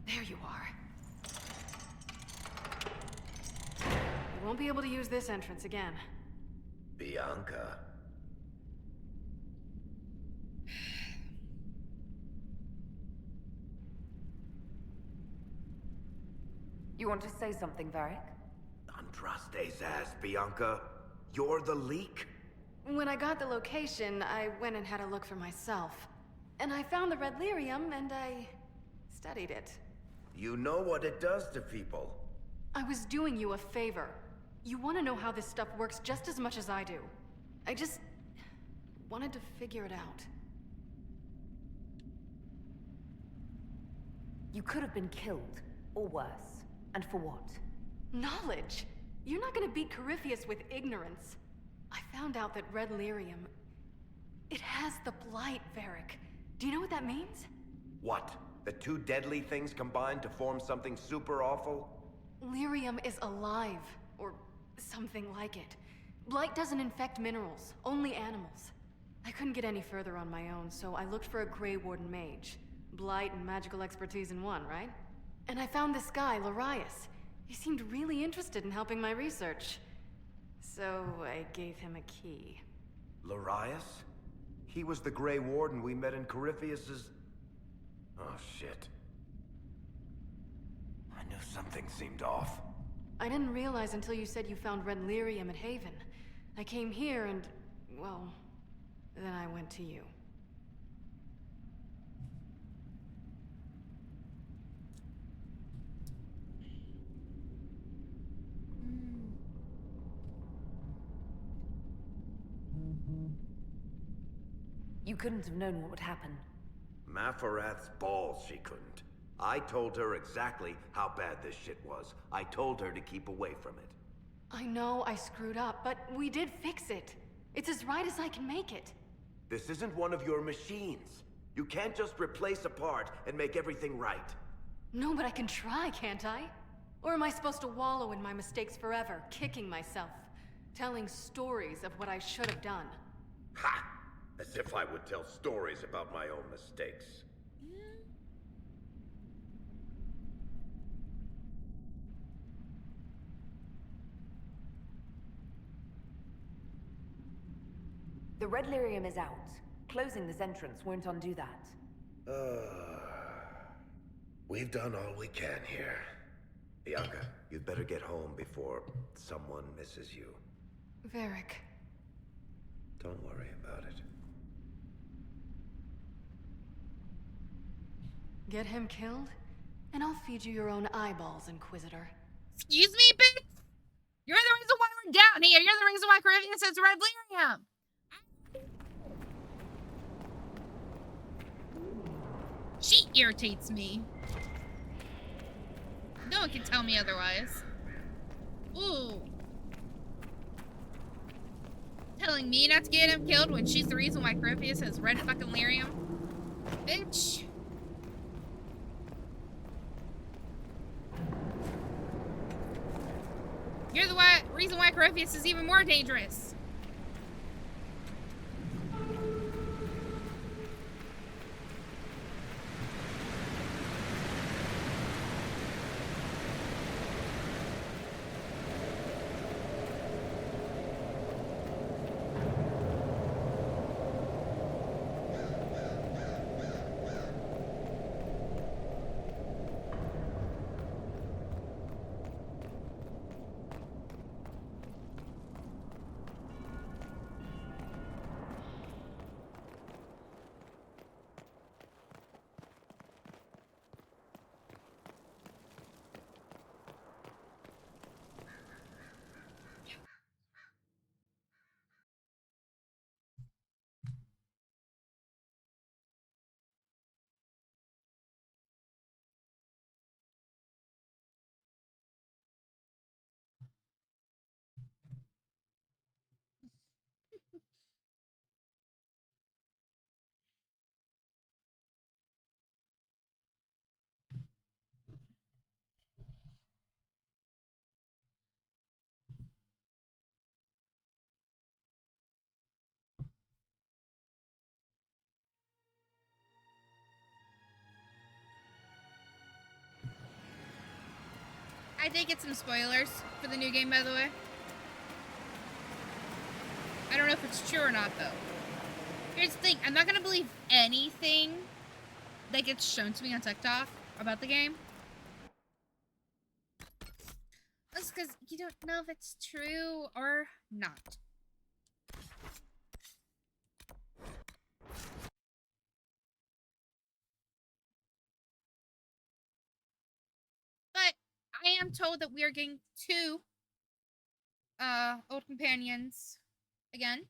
There you are. You won't be able to use this entrance again. Bianca. You want to say something, Varric? Andraste's ass, Bianca. You're the leak? When I got the location, I went and had a look for myself. And I found the red lyrium, and I studied it. You know what it does to people. I was doing you a favor. You want to know how this stuff works just as much as I do. I just wanted to figure it out. You could have been killed, or worse. And for what? Knowledge! You're not gonna beat Corypheus with ignorance. I found out that red lyrium... it has the blight, Varric. Do you know what that means? What? The two deadly things combined to form something super awful? Lyrium is alive, or something like it. Blight doesn't infect minerals, only animals. I couldn't get any further on my own, so I looked for a Grey Warden mage. Blight and magical expertise in one, right? And I found this guy, Larius. He seemed really interested in helping my research. So I gave him a key. Larius? He was the Grey Warden we met in Corypheus's... Oh, shit. I knew something seemed off. I didn't realize until you said you found red lyrium at Haven. I came here and, well, then I went to you. You couldn't have known what would happen. Mafarath's balls, she couldn't. I told her exactly how bad this shit was. I told her to keep away from it. I know I screwed up, but we did fix it. It's as right as I can make it. This isn't one of your machines. You can't just replace a part and make everything right. No, but I can try, can't I? Or am I supposed to wallow in my mistakes forever, kicking myself, telling stories of what I should have done? Ha! As if I would tell stories about my own mistakes. The Red Lyrium is out. Closing this entrance won't undo that. We've done all we can here. Bianca, you'd better get home before someone misses you. Varric. Don't worry about it. Get him killed, and I'll feed you your own eyeballs, Inquisitor. Excuse me, bitch? You're the reason why we're down here. You're the reason why Corypheus has Red Lyrium. She irritates me. No one can tell me otherwise. Ooh. Telling me not to get him killed when she's the reason why Corypheus has red fucking lyrium. Bitch. You're the reason why Corypheus is even more dangerous. I did get some spoilers for the new game, by the way. I don't know if it's true or not, though. Here's the thing. I'm not going to believe anything that gets shown to me on TikTok about the game. That's because you don't know if it's true or not. But I am told that we are getting 2 old companions again.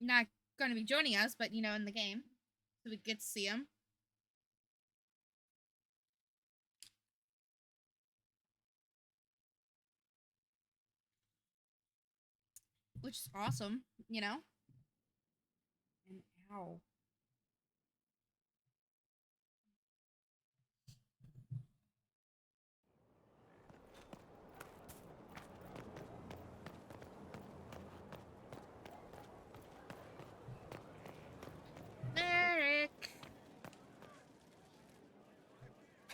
Not going to be joining us, but, you know, in the game. So we get to see them. Which is awesome, you know? And ow. Varric.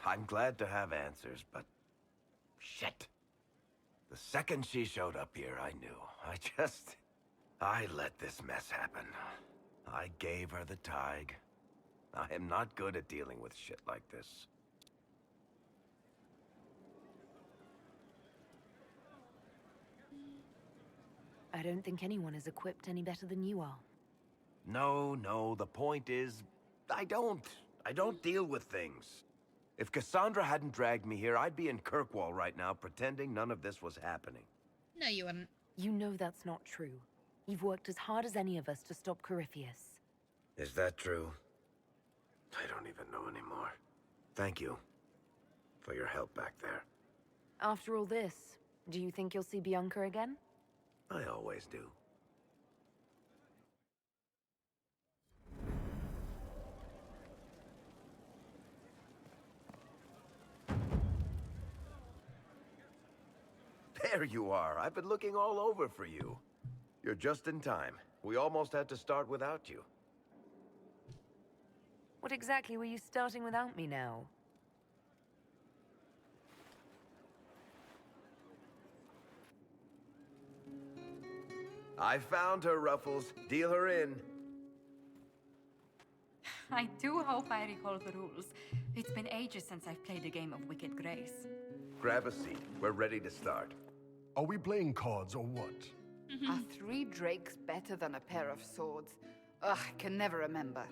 I'm glad to have answers, but... shit. The second she showed up here, I knew. I let this mess happen. I gave her the Tig. I am not good at dealing with shit like this. I don't think anyone is equipped any better than you are. No, the point is, I don't deal with things. If Cassandra hadn't dragged me here, I'd be in Kirkwall right now pretending none of this was happening. No, you wouldn't. You know that's not true. You've worked as hard as any of us to stop Corypheus. Is that true? I don't even know anymore. Thank you for your help back there. After all this, do you think you'll see Bianca again? I always do. There you are. I've been looking all over for you. You're just in time. We almost had to start without you. What exactly were you starting without me now? I found her, Ruffles. Deal her in. I do hope I recall the rules. It's been ages since I've played a game of Wicked Grace. Grab a seat. We're ready to start. Are we playing cards or what? Are 3 drakes better than a pair of swords? Ugh, I can never remember.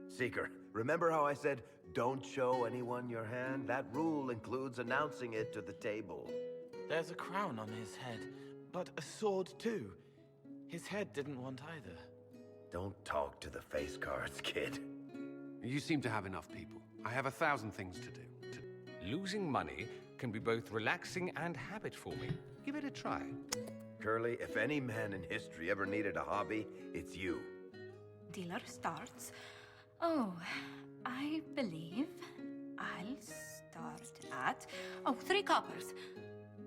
Seeker, remember how I said, don't show anyone your hand? That rule includes announcing it to the table. There's a crown on his head, but a sword too. His head didn't want either. Don't talk to the face cards, kid. You seem to have enough people. I have 1,000 things to do. Losing money can be both relaxing and habit-forming. Give it a try. Curly, if any man in history ever needed a hobby, it's you. Dealer starts. Oh, I believe I'll start at... Oh, 3 coppers.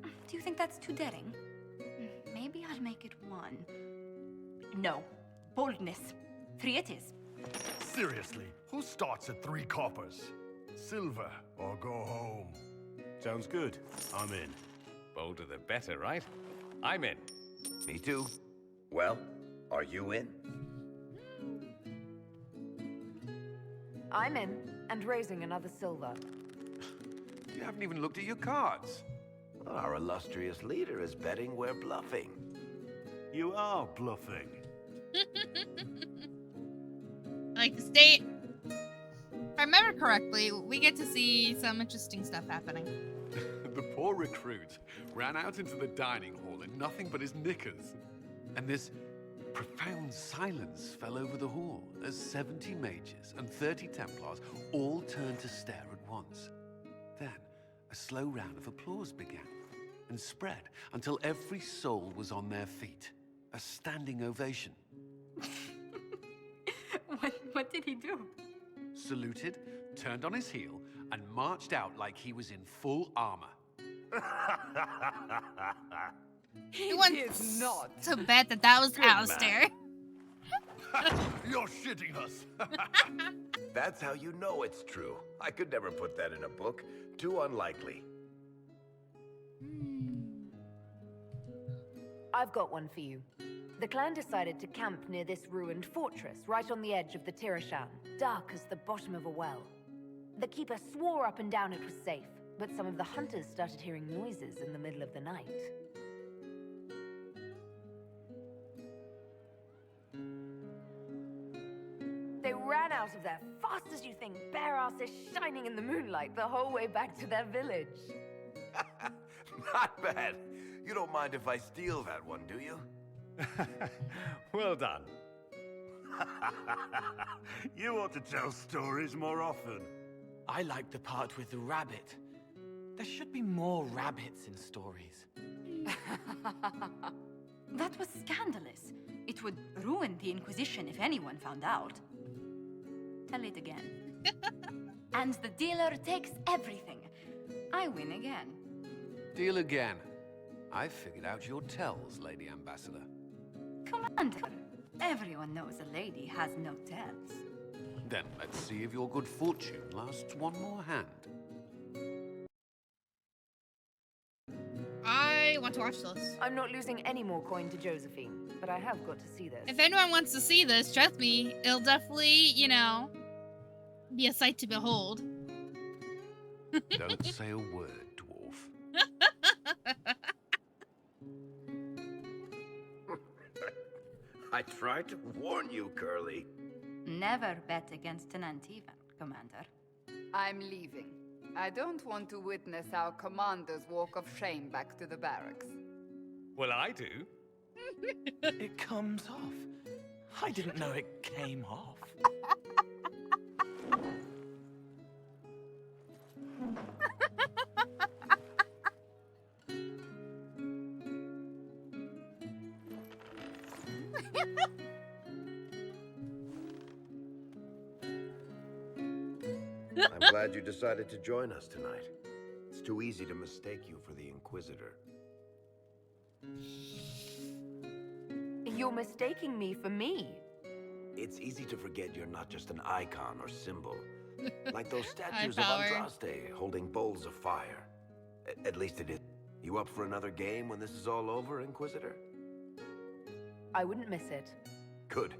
Do you think that's too daring? Maybe I'll make it 1. No. Boldness. 3 it is. Seriously, who starts at 3 coppers? Silver or go home. Sounds good. I'm in. Bolder the better, right? I'm in. Me too. Well, are you in? I'm in, and raising another silver. You haven't even looked at your cards. Our illustrious leader is betting we're bluffing. You are bluffing. Like the state. If I remember correctly, we get to see some interesting stuff happening. The poor recruit ran out into the dining hall in nothing but his knickers. And this profound silence fell over the hall as 70 mages and 30 Templars all turned to stare at once. Then a slow round of applause began and spread until every soul was on their feet. A standing ovation. What did he do? Saluted, turned on his heel, and marched out like he was in full armor. He wants not to bet that was Good Alistair. You're shitting us. That's how you know it's true. I could never put that in a book. Too unlikely. I've got one for you. The clan decided to camp near this ruined fortress, right on the edge of the Tirashan, dark as the bottom of a well. The keeper swore up and down it was safe, but some of the hunters started hearing noises in the middle of the night. They ran out of there fast as you think, bare asses shining in the moonlight the whole way back to their village. Not bad. You don't mind if I steal that one, do you? Well done. You ought to tell stories more often. I like the part with the rabbit. There should be more rabbits in stories. That was scandalous. It would ruin the Inquisition if anyone found out. Tell it again. And the dealer takes everything. I win again. Deal again. I figured out your tells, Lady Ambassador. Commander, everyone knows a lady has no tells. Then let's see if your good fortune lasts one more hand. I want to watch this. I'm not losing any more coin to Josephine, but I have got to see this. If anyone wants to see this, trust me, it'll definitely, you know, be a sight to behold. Don't say a word, dwarf. I tried to warn you, Curly. Never bet against an Antivan, Commander. I'm leaving. I don't want to witness our commander's walk of shame back to the barracks. Well, I do. It comes off. I didn't know it came off. I'm glad you decided to join us tonight. It's too easy to mistake you for the Inquisitor. You're mistaking me for me. It's easy to forget you're not just an icon or symbol. Like those statues of power. Andraste holding bowls of fire. At least it is. You up for another game when this is all over, Inquisitor? I wouldn't miss it. Good.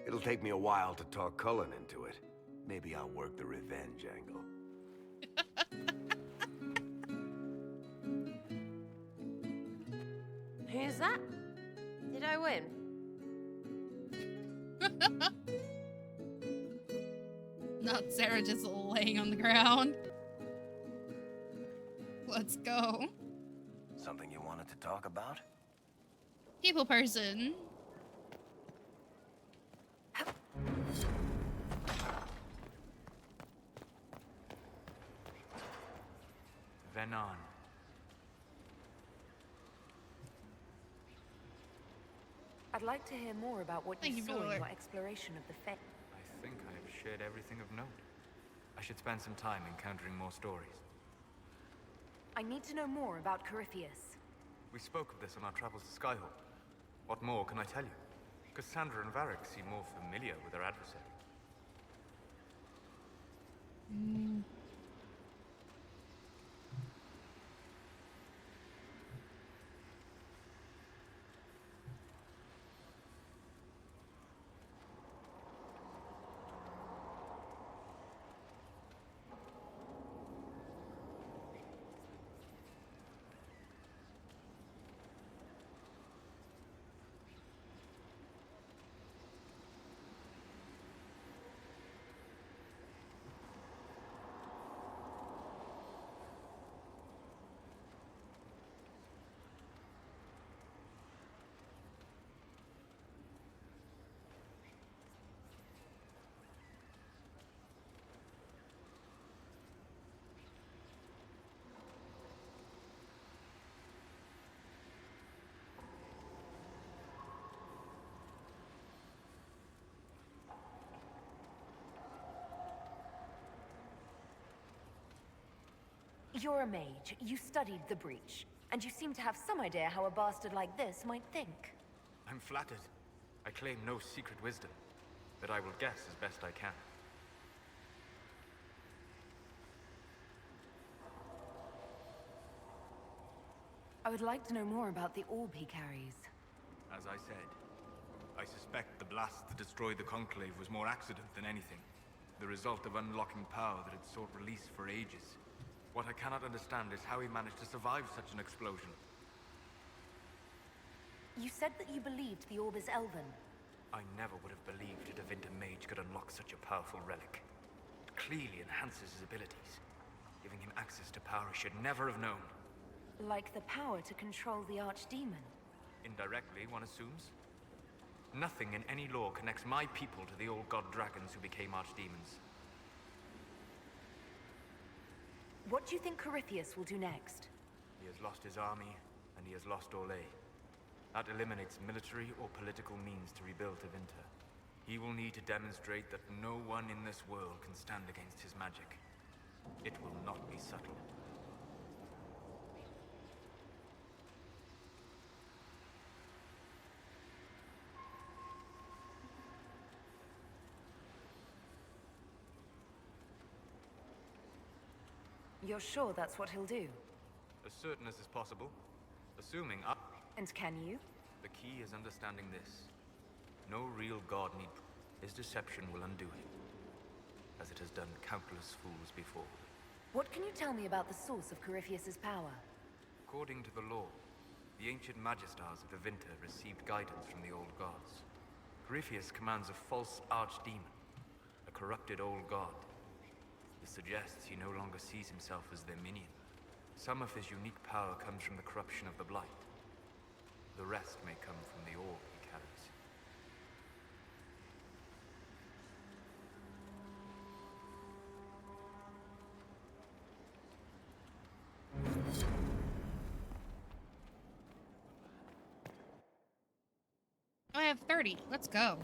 It'll take me a while to talk Cullen into it. Maybe I'll work the revenge angle. Who's that? Did I win? Not Sarah just laying on the ground. Let's go. Something you wanted to talk about? People person. Venon. I'd like to hear more about what Thank you you, saw in Lord. your exploration of the Fae. I think I have shared everything of note. I should spend some time encountering more stories. I need to know more about Corypheus. We spoke of this on our travels to Skyhawk. What more can I tell you? Cassandra and Varric seem more familiar with their adversary. You're a mage. You studied the Breach. And you seem to have some idea how a bastard like this might think. I'm flattered. I claim no secret wisdom, but I will guess as best I can. I would like to know more about the orb he carries. As I said, I suspect the blast that destroyed the Conclave was more accident than anything. The result of unlocking power that had sought release for ages. What I cannot understand is how he managed to survive such an explosion. You said that you believed the orb is Elven. I never would have believed a Devinter mage could unlock such a powerful relic. It clearly enhances his abilities, giving him access to power he should never have known. Like the power to control the Archdemon. Indirectly, one assumes. Nothing in any law connects my people to the old god dragons who became archdemons. What do you think Corypheus will do next? He has lost his army, and he has lost Orlais. That eliminates military or political means to rebuild Tevinter. He will need to demonstrate that no one in this world can stand against his magic. It will not be subtle. You're sure that's what he'll do? As certain as is possible. Assuming And can you? The key is understanding this. No real god need... His deception will undo him, as it has done countless fools before. What can you tell me about the source of Corypheus's power? According to the law, the ancient Magistars of Tevinter received guidance from the old gods. Corypheus commands a false archdemon, a corrupted old god. This suggests he no longer sees himself as their minion. Some of his unique power comes from the corruption of the Blight. The rest may come from the orb he carries. I have 30. Let's go.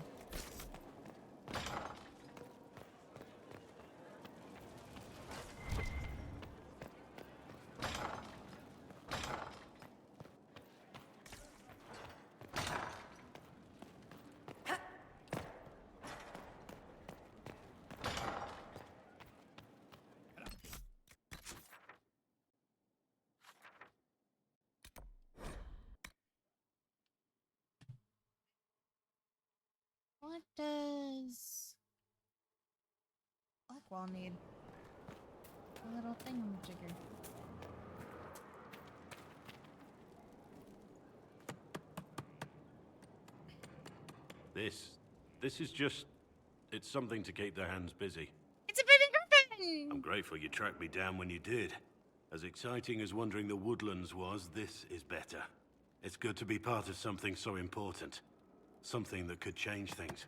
we'll all need a little thingamajigger. This is just... It's something to keep their hands busy. It's a baby griffin! I'm grateful you tracked me down when you did. As exciting as wandering the woodlands was, this is better. It's good to be part of something so important. Something that could change things.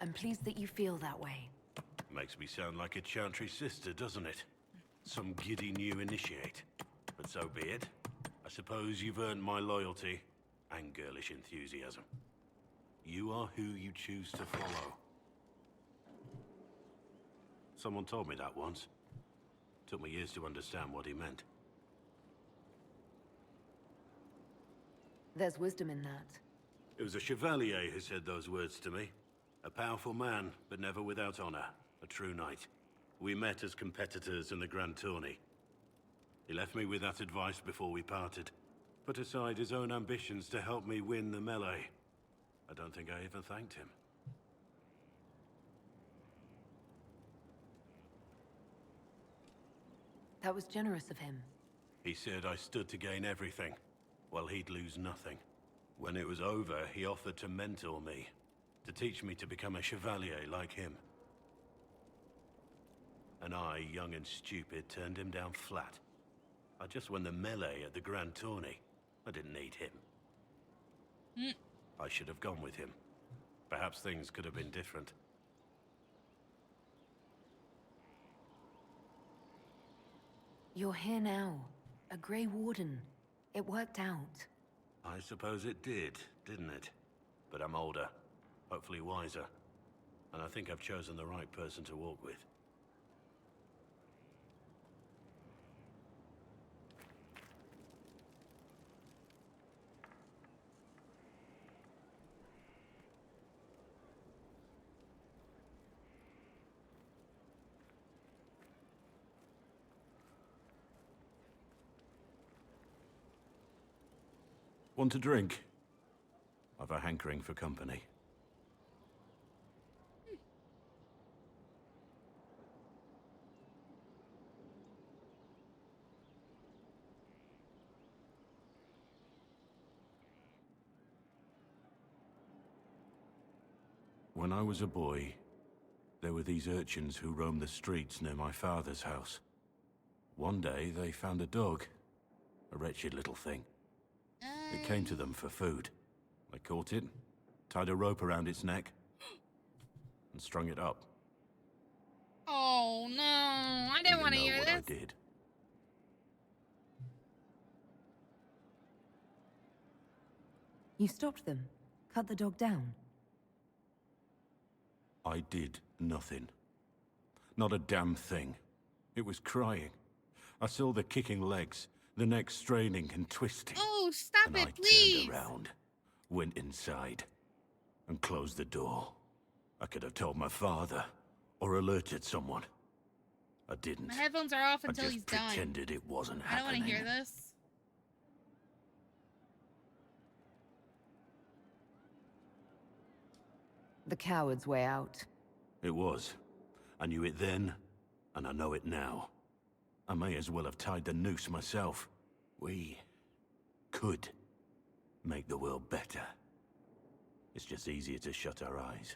I'm pleased that you feel that way. Makes me sound like a Chantry sister, doesn't it? Some giddy new initiate. But so be it. I suppose you've earned my loyalty and girlish enthusiasm. You are who you choose to follow. Someone told me that once. Took me years to understand what he meant. There's wisdom in that. It was a chevalier who said those words to me. A powerful man, but never without honor. A true knight. We met as competitors in the Grand Tourney. He left me with that advice before we parted. Put aside his own ambitions to help me win the melee. I don't think I even thanked him. That was generous of him. He said I stood to gain everything, while he'd lose nothing. When it was over, he offered to mentor me. To teach me to become a chevalier like him. And I, young and stupid, turned him down flat. I just won the melee at the Grand Tourney. I didn't need him. I should have gone with him. Perhaps things could have been different. You're here now. A Grey Warden. It worked out. I suppose it did, didn't it? But I'm older. Hopefully wiser. And I think I've chosen the right person to walk with. Want a drink? I've a hankering for company. When I was a boy, there were these urchins who roamed the streets near my father's house. One day, they found a dog. A wretched little thing. It came to them for food. They caught it, tied a rope around its neck, and strung it up. Oh, no. I didn't want to hear this. I did. You stopped them. Cut the dog down. I did nothing. Not a damn thing. It was crying. I saw the kicking legs, the neck straining and twisting. Oh, stop and it, I please. turned around, went inside, and closed the door. I could have told my father, or alerted someone. I didn't. My headphones are off until I he's just done. pretended it wasn't I don't want happening. to hear this. The coward's way out. It was. I knew it then, and I know it now. I may as well have tied the noose myself. We could make the world better. It's just easier to shut our eyes.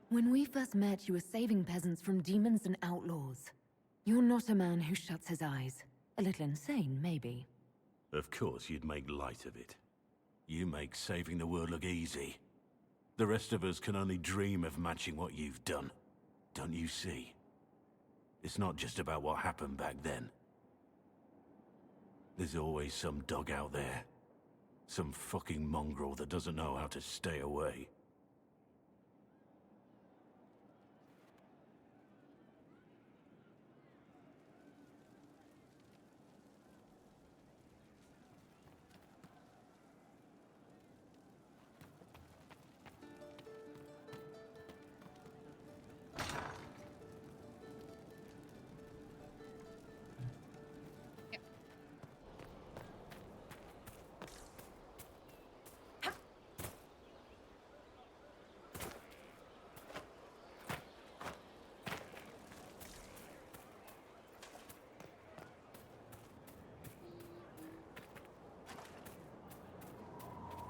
When we first met, you were saving peasants from demons and outlaws. You're not a man who shuts his eyes. A little insane, maybe. Of course you'd make light of it. You make saving the world look easy. The rest of us can only dream of matching what you've done. Don't you see? It's not just about what happened back then. There's always some dog out there. Some fucking mongrel that doesn't know how to stay away.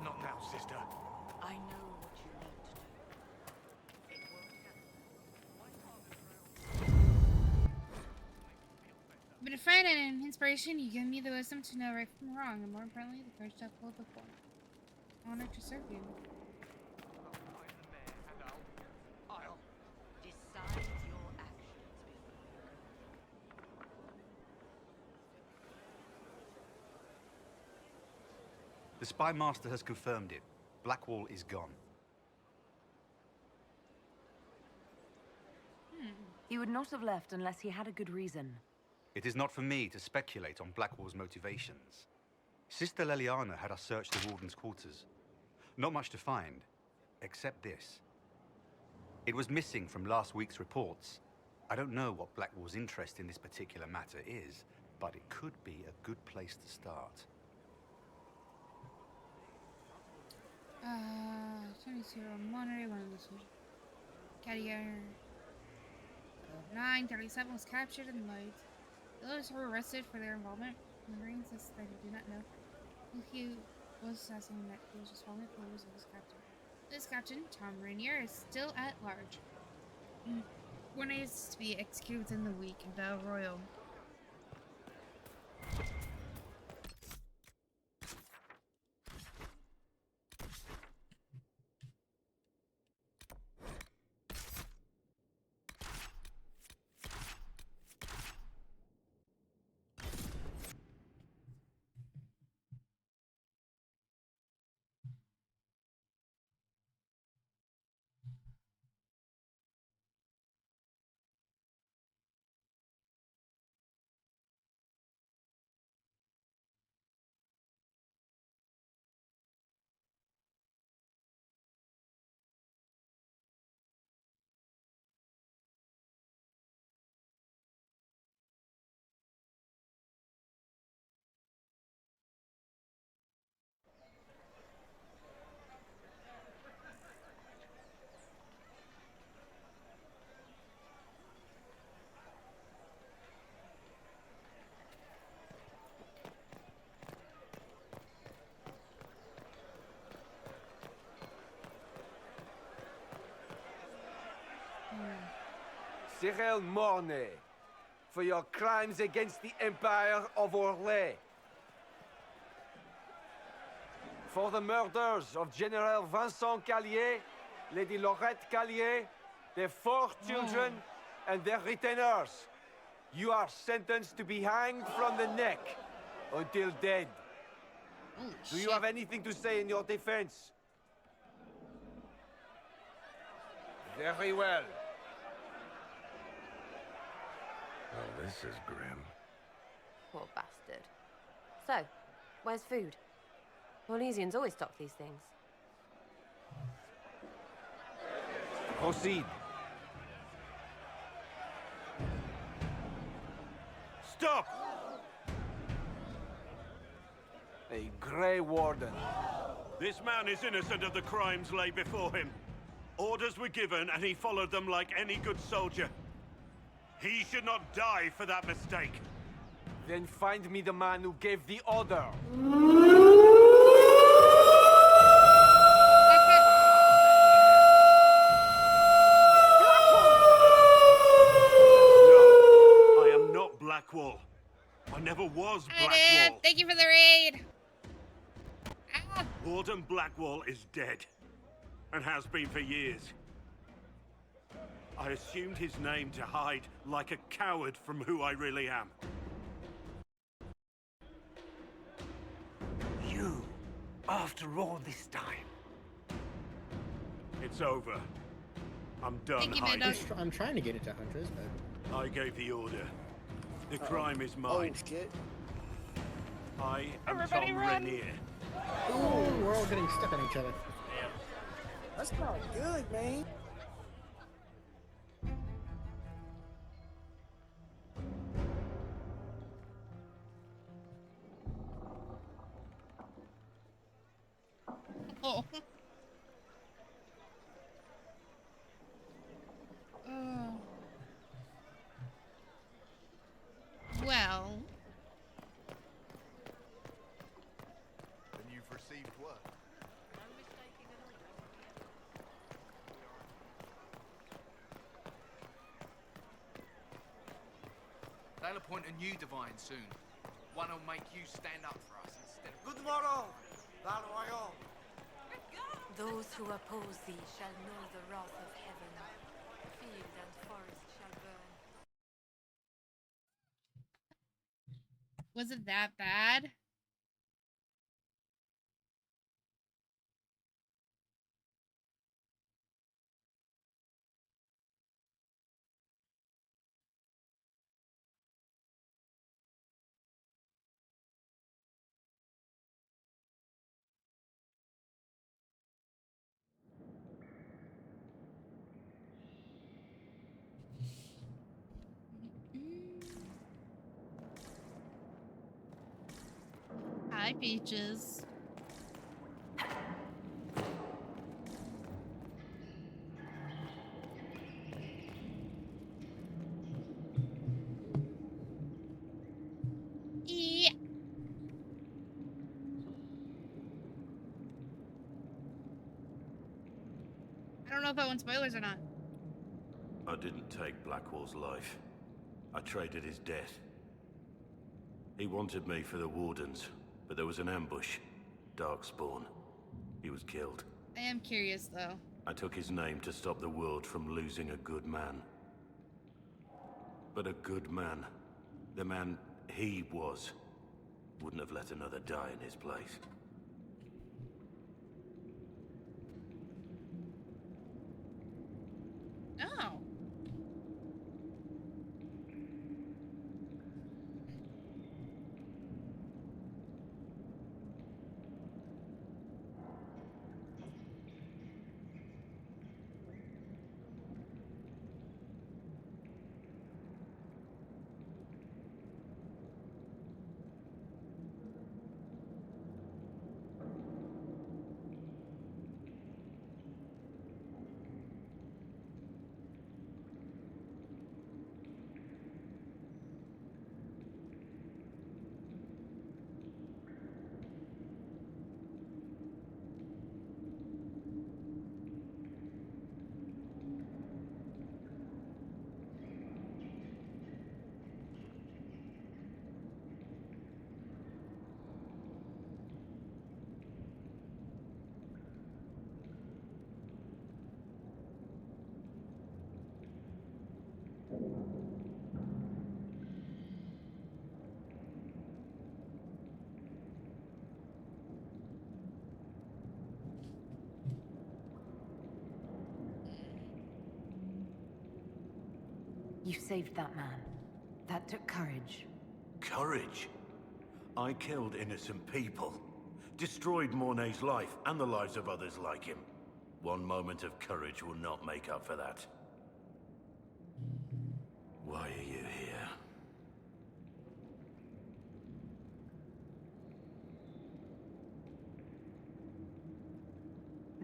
Not now, sister. I know what you need to do. I've been a friend and an inspiration. You give me the wisdom to know right from wrong, and more importantly, the courage to uphold the form. Honor to serve you. I'll decide your actions The Spy Master has confirmed it. Blackwall is gone. He would not have left unless he had a good reason. It is not for me to speculate on Blackwall's motivations. Sister Leliana had us search the Warden's quarters. Not much to find, except this. It was missing from last week's reports. I don't know what Blackwall's interest in this particular matter is, but it could be a good place to start. 22 Monterey, one of those. Carrier 937 was captured in the night. The others were arrested for their involvement. Marines says that they do not know who he was assassinating, that he was just following the orders of his captain. This captain, Tom Rainier, is still at large. One is to be executed within the week in Val Royal. Cyril Mornay, for your crimes against the Empire of Orlais. For the murders of General Vincent Callier, Lady Laurette Callier, their 4 children, and their retainers. You are sentenced to be hanged from the neck until dead. Do you have anything to say in your defense? Very well. Well, this is grim. Poor bastard. So, where's food? Orlesians always stock these things. Proceed. Stop! A Grey Warden. This man is innocent of the crimes laid before him. Orders were given and he followed them like any good soldier. He should not die for that mistake. Then find me the man who gave the order. I am not Blackwall. I never was Blackwall. Thank you for the raid. Warden Blackwall is dead, and has been for years. I assumed his name to hide like a coward from who I really am. You, after all this time. It's over. I'm done Thank you, hiding. Mando. I'm trying to get into Huntress, but... I gave the order. The crime is mine. Oh, shit. I am Everybody Tom run! Rainier. Ooh, we're all getting stuck on each other. That's not good, man. Oh. Oh. Well. Then you've received word. They'll appoint a new divine soon. One who'll make you stand up for us instead of... Good morrow, Val Royal. Those who oppose thee shall know the wrath of heaven. Field and forest shall burn. Was it that bad? Hi, Peaches. Yeah. I don't know if I want spoilers or not. I didn't take Blackwall's life. I traded his death. He wanted me for the Wardens, but there was an ambush. Darkspawn. He was killed. I am curious, though. I took his name to stop the world from losing a good man. But a good man, the man he was, wouldn't have let another die in his place. Oh. You saved that man. That took courage. Courage? I killed innocent people. Destroyed Mornay's life and the lives of others like him. One moment of courage will not make up for that. Why are you here?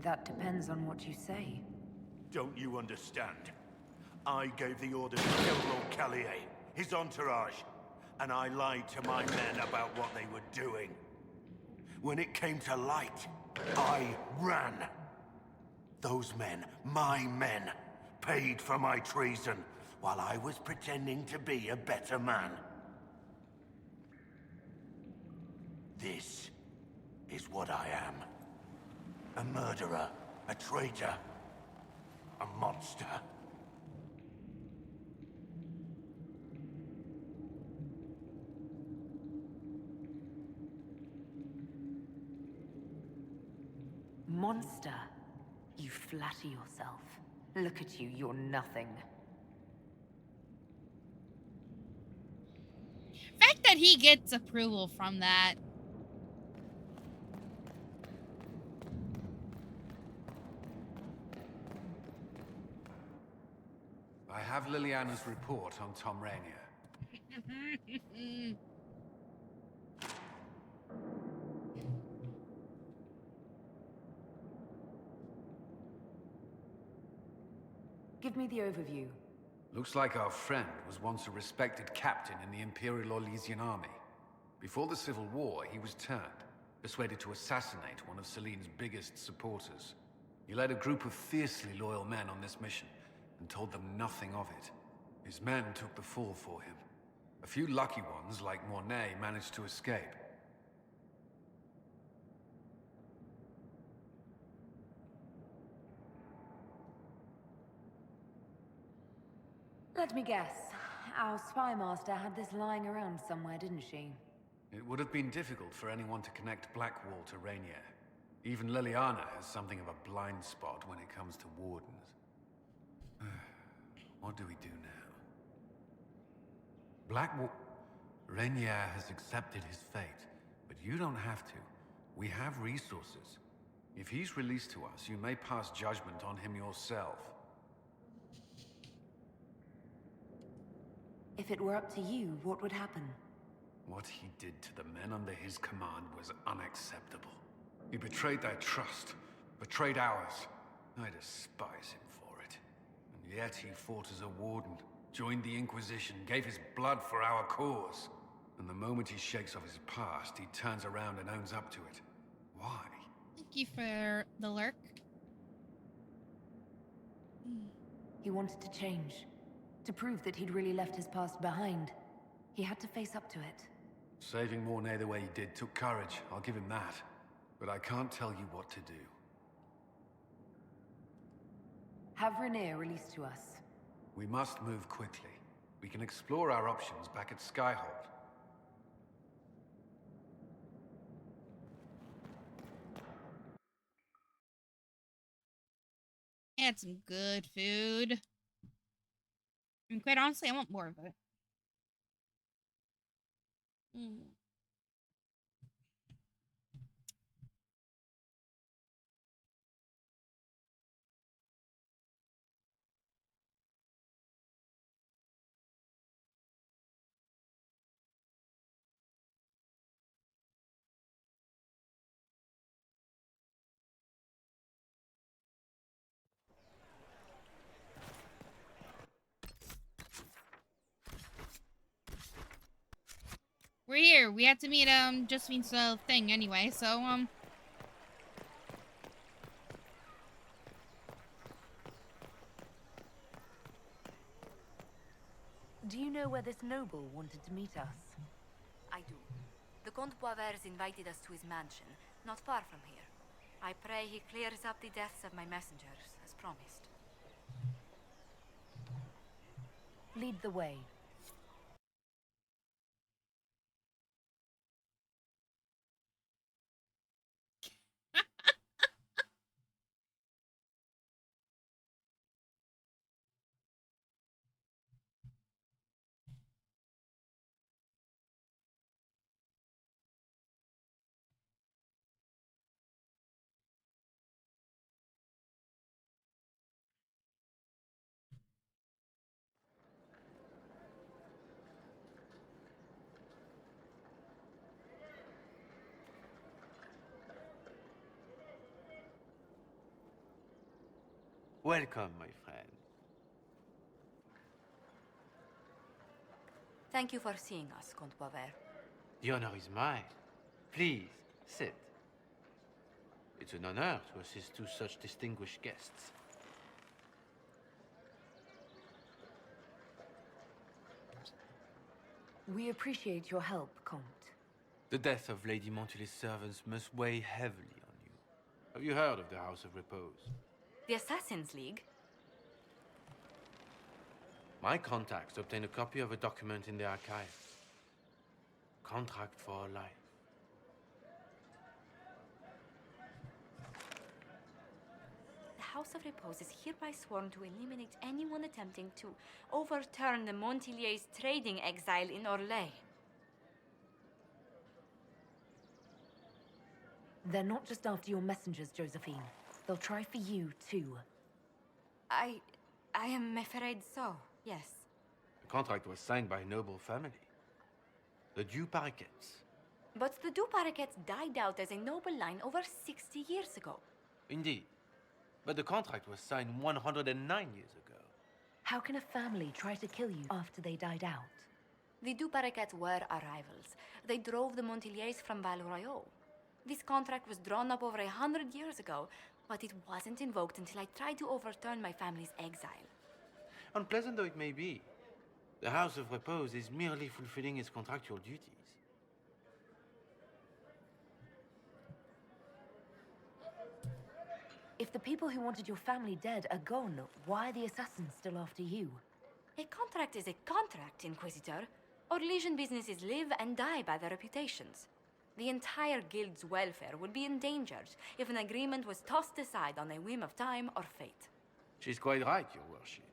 That depends on what you say. Don't you understand? I gave the order to kill Lord Callier, his entourage, and I lied to my men about what they were doing. When it came to light, I ran. Those men, my men, paid for my treason while I was pretending to be a better man. This is what I am. A murderer, a traitor, a monster. Monster. You flatter yourself. Look at you, you're nothing. Fact that he gets approval from that. I have Liliana's report on Tom Rainier. Give me the overview. Looks like our friend was once a respected captain in the Imperial Orlesian army. Before the Civil War, he was turned, persuaded to assassinate one of Celene's biggest supporters. He led a group of fiercely loyal men on this mission, and told them nothing of it. His men took the fall for him. A few lucky ones, like Mornay, managed to escape. Let me guess. Our spy master had this lying around somewhere, didn't she? It would have been difficult for anyone to connect Blackwall to Rainier. Even Liliana has something of a blind spot when it comes to Wardens. What do we do now? Blackwall... Rainier has accepted his fate, but you don't have to. We have resources. If he's released to us, you may pass judgment on him yourself. If it were up to you, what would happen? What he did to the men under his command was unacceptable. He betrayed their trust, betrayed ours. I despise him for it. And yet he fought as a warden, joined the Inquisition, gave his blood for our cause. And the moment he shakes off his past, he turns around and owns up to it. Why? Thank you for the lurk. He wanted to change. To prove that he'd really left his past behind. He had to face up to it. Saving Mornay the way he did took courage, I'll give him that. But I can't tell you what to do. Have Rainier released to us. We must move quickly. We can explore our options back at Skyhold. Had some good food. And quite honestly, I want more of it. We're here. We had to meet Josephine's thing anyway, so Do you know where this noble wanted to meet us? I do. The Comte Boisvert invited us to his mansion, not far from here. I pray he clears up the deaths of my messengers, as promised. Lead the way. Welcome, my friend. Thank you for seeing us, Comte Boisvert. The honor is mine. Please, sit. It's an honor to assist two such distinguished guests. We appreciate your help, Comte. The death of Lady Montily's servants must weigh heavily on you. Have you heard of the House of Repose? The Assassin's League? My contacts obtained a copy of a document in the archive. Contract for a life. House of Repose is hereby sworn to eliminate anyone attempting to overturn the Montiliers' trading exile in Orlais. They're not just after your messengers, Josephine. They'll try for you, too. I am afraid so, yes. The contract was signed by a noble family. The Du Paraquets. But the Du Paraquets died out as a noble line over 60 years ago. Indeed. But the contract was signed 109 years ago. How can a family try to kill you after they died out? The Du Paraquets were our rivals. They drove the Montiliers from Val Royeaux. This contract was drawn up over 100 years ago, but it wasn't invoked until I tried to overturn my family's exile. Unpleasant though it may be, the House of Repose is merely fulfilling its contractual duties. If the people who wanted your family dead are gone, why are the assassins still after you? A contract is a contract, Inquisitor. Orlesian businesses live and die by their reputations. The entire guild's welfare would be endangered if an agreement was tossed aside on a whim of time or fate. She's quite right, Your Worship.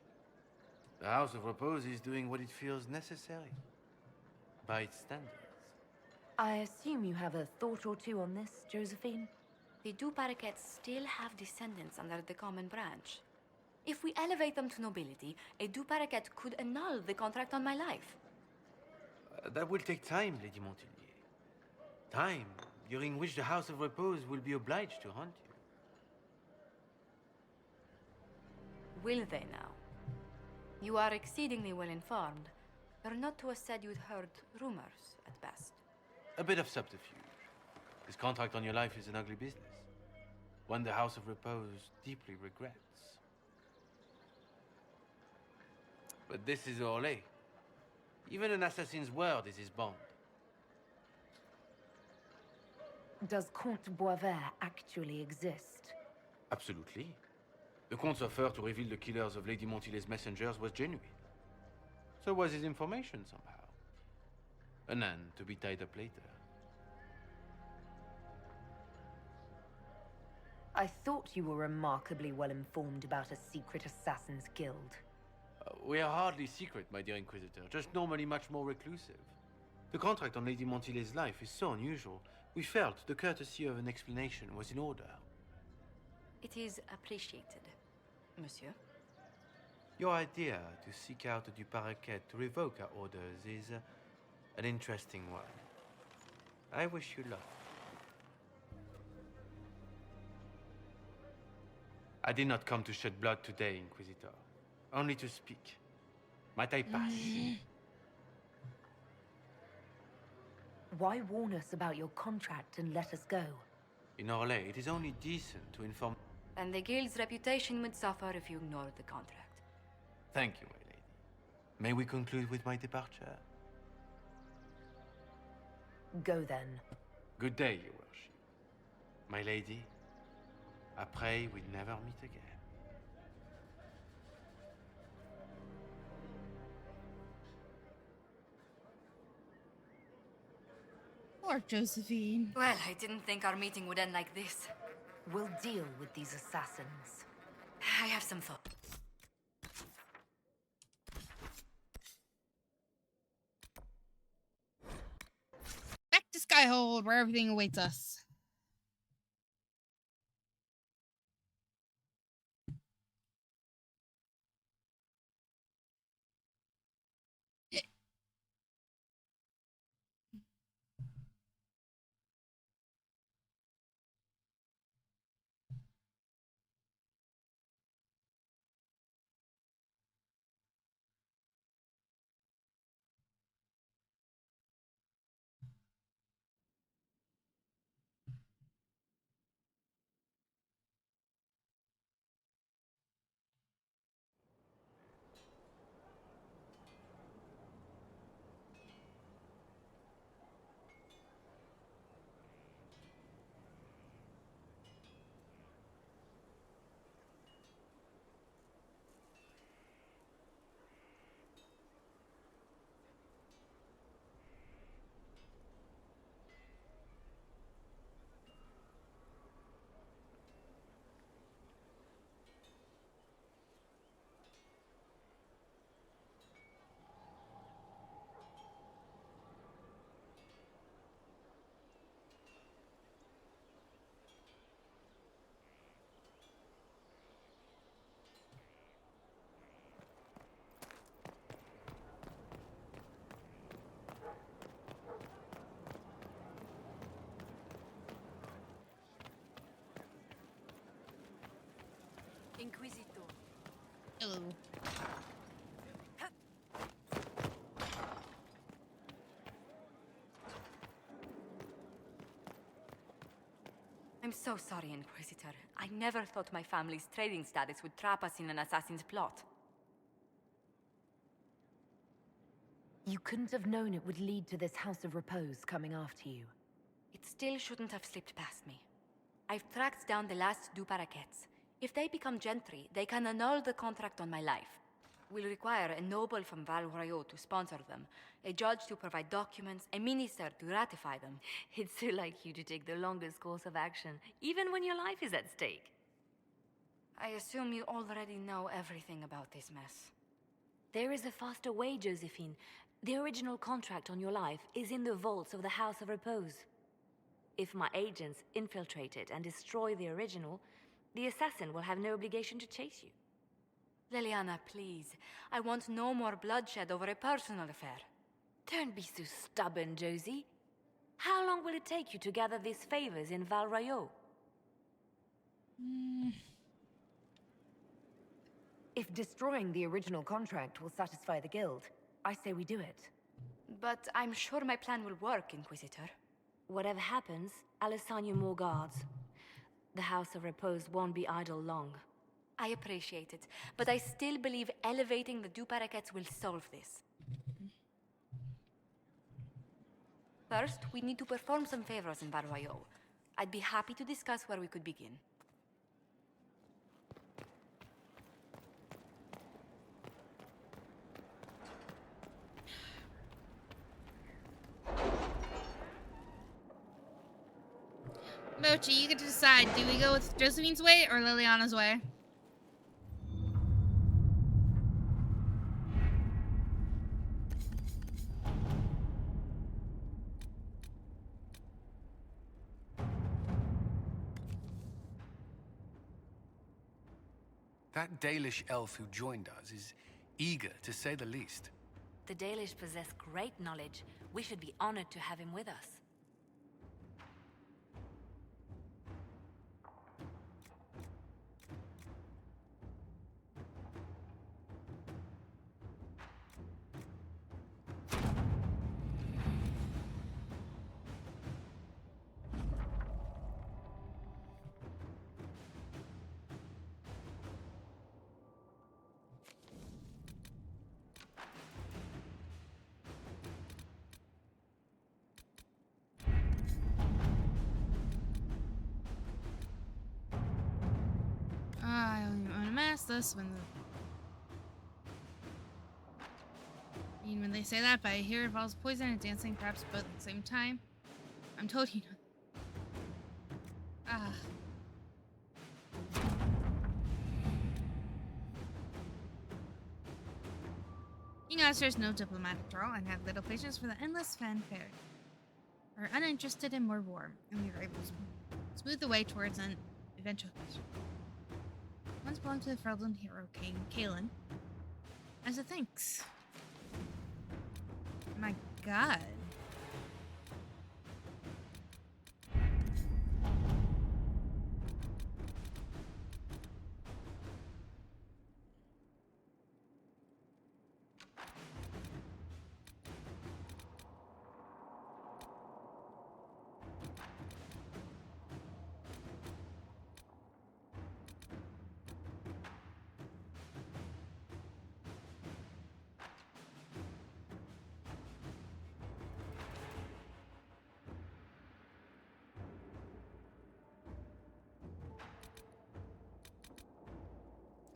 The House of Repose is doing what it feels necessary, by its standards. I assume you have a thought or two on this, Josephine? The Du Paraquets still have descendants under the common branch. If we elevate them to nobility, a Du Paraquet could annul the contract on my life. That will take time, Lady Montilier. Time during which the House of Repose will be obliged to hunt you. Will they now? You are exceedingly well informed. You're not to have said you'd heard rumors, at best. A bit of subterfuge. This contract on your life is an ugly business. One the House of Repose deeply regrets. But this is Orlais. Even an assassin's word is his bond. Does Comte Boisvert actually exist? Absolutely. The Comte's offer to reveal the killers of Lady Montilier's messengers was genuine. So was his information somehow. An end to be tied up later. I thought you were remarkably well informed about a secret assassins guild. We are hardly secret, my dear Inquisitor, just normally much more reclusive. The contract on Lady Montilier's life is so unusual, we felt the courtesy of an explanation was in order. It is appreciated, Monsieur. Your idea to seek out the Du Paraquet to revoke our orders is an interesting one. I wish you luck. I did not come to shed blood today, Inquisitor. Only to speak. Might I pass? Why warn us about your contract and let us go? In Orlais, it is only decent to inform... And the guild's reputation would suffer if you ignored the contract. Thank you, my lady. May we conclude with my departure? Go then. Good day, Your Worship. My lady, I pray we never meet again. Poor Josephine. Well, I didn't think our meeting would end like this. We'll deal with these assassins. I have some thoughts. Back to Skyhold, where everything awaits us. Hello. I'm so sorry, Inquisitor. I never thought my family's trading status would trap us in an assassin's plot. You couldn't have known it would lead to this House of Repose coming after you. It still shouldn't have slipped past me. I've tracked down the last Du Paraquets. If they become gentry, they can annul the contract on my life. We'll require a noble from Val Royeaux to sponsor them, a judge to provide documents, a minister to ratify them. It's so like you to take the longest course of action, even when your life is at stake. I assume you already know everything about this mess. There is a faster way, Josephine. The original contract on your life is in the vaults of the House of Repose. If my agents infiltrate it and destroy the original, the assassin will have no obligation to chase you. Leliana, please. I want no more bloodshed over a personal affair. Don't be so stubborn, Josie. How long will it take you to gather these favors in Val Royeaux? If destroying the original contract will satisfy the Guild, I say we do it. But I'm sure my plan will work, Inquisitor. Whatever happens, I'll assign you more guards. The House of Repose won't be idle long. I appreciate it, but I still believe elevating the Du Paraquets will solve this. First, we need to perform some favors in Val Royeaux. I'd be happy to discuss where we could begin. Mochi, you get to decide. Do we go with Josephine's way or Leliana's way? That Dalish elf who joined us is eager, to say the least. The Dalish possess great knowledge. We should be honored to have him with us. I don't even want to mess this when when they say that, but I hear it involves poison and dancing, perhaps both at the same time. I'm told you know. King Oscar is no diplomatic drawl and have little patience for the endless fanfare. Are uninterested in more war, and we are able to smooth the way towards an eventual peace. Once belonged to the Ferelden hero King Cailan. As a thanks. My god.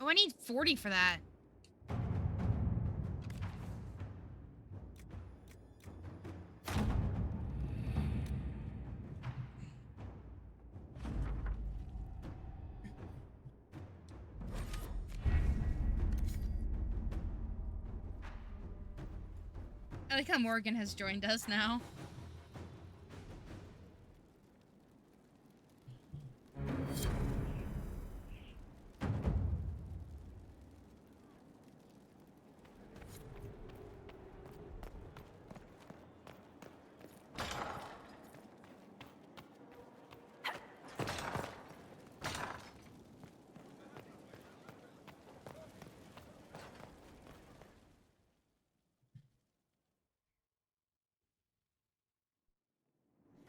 Oh, I need 40 for that. I like how Morgan has joined us now.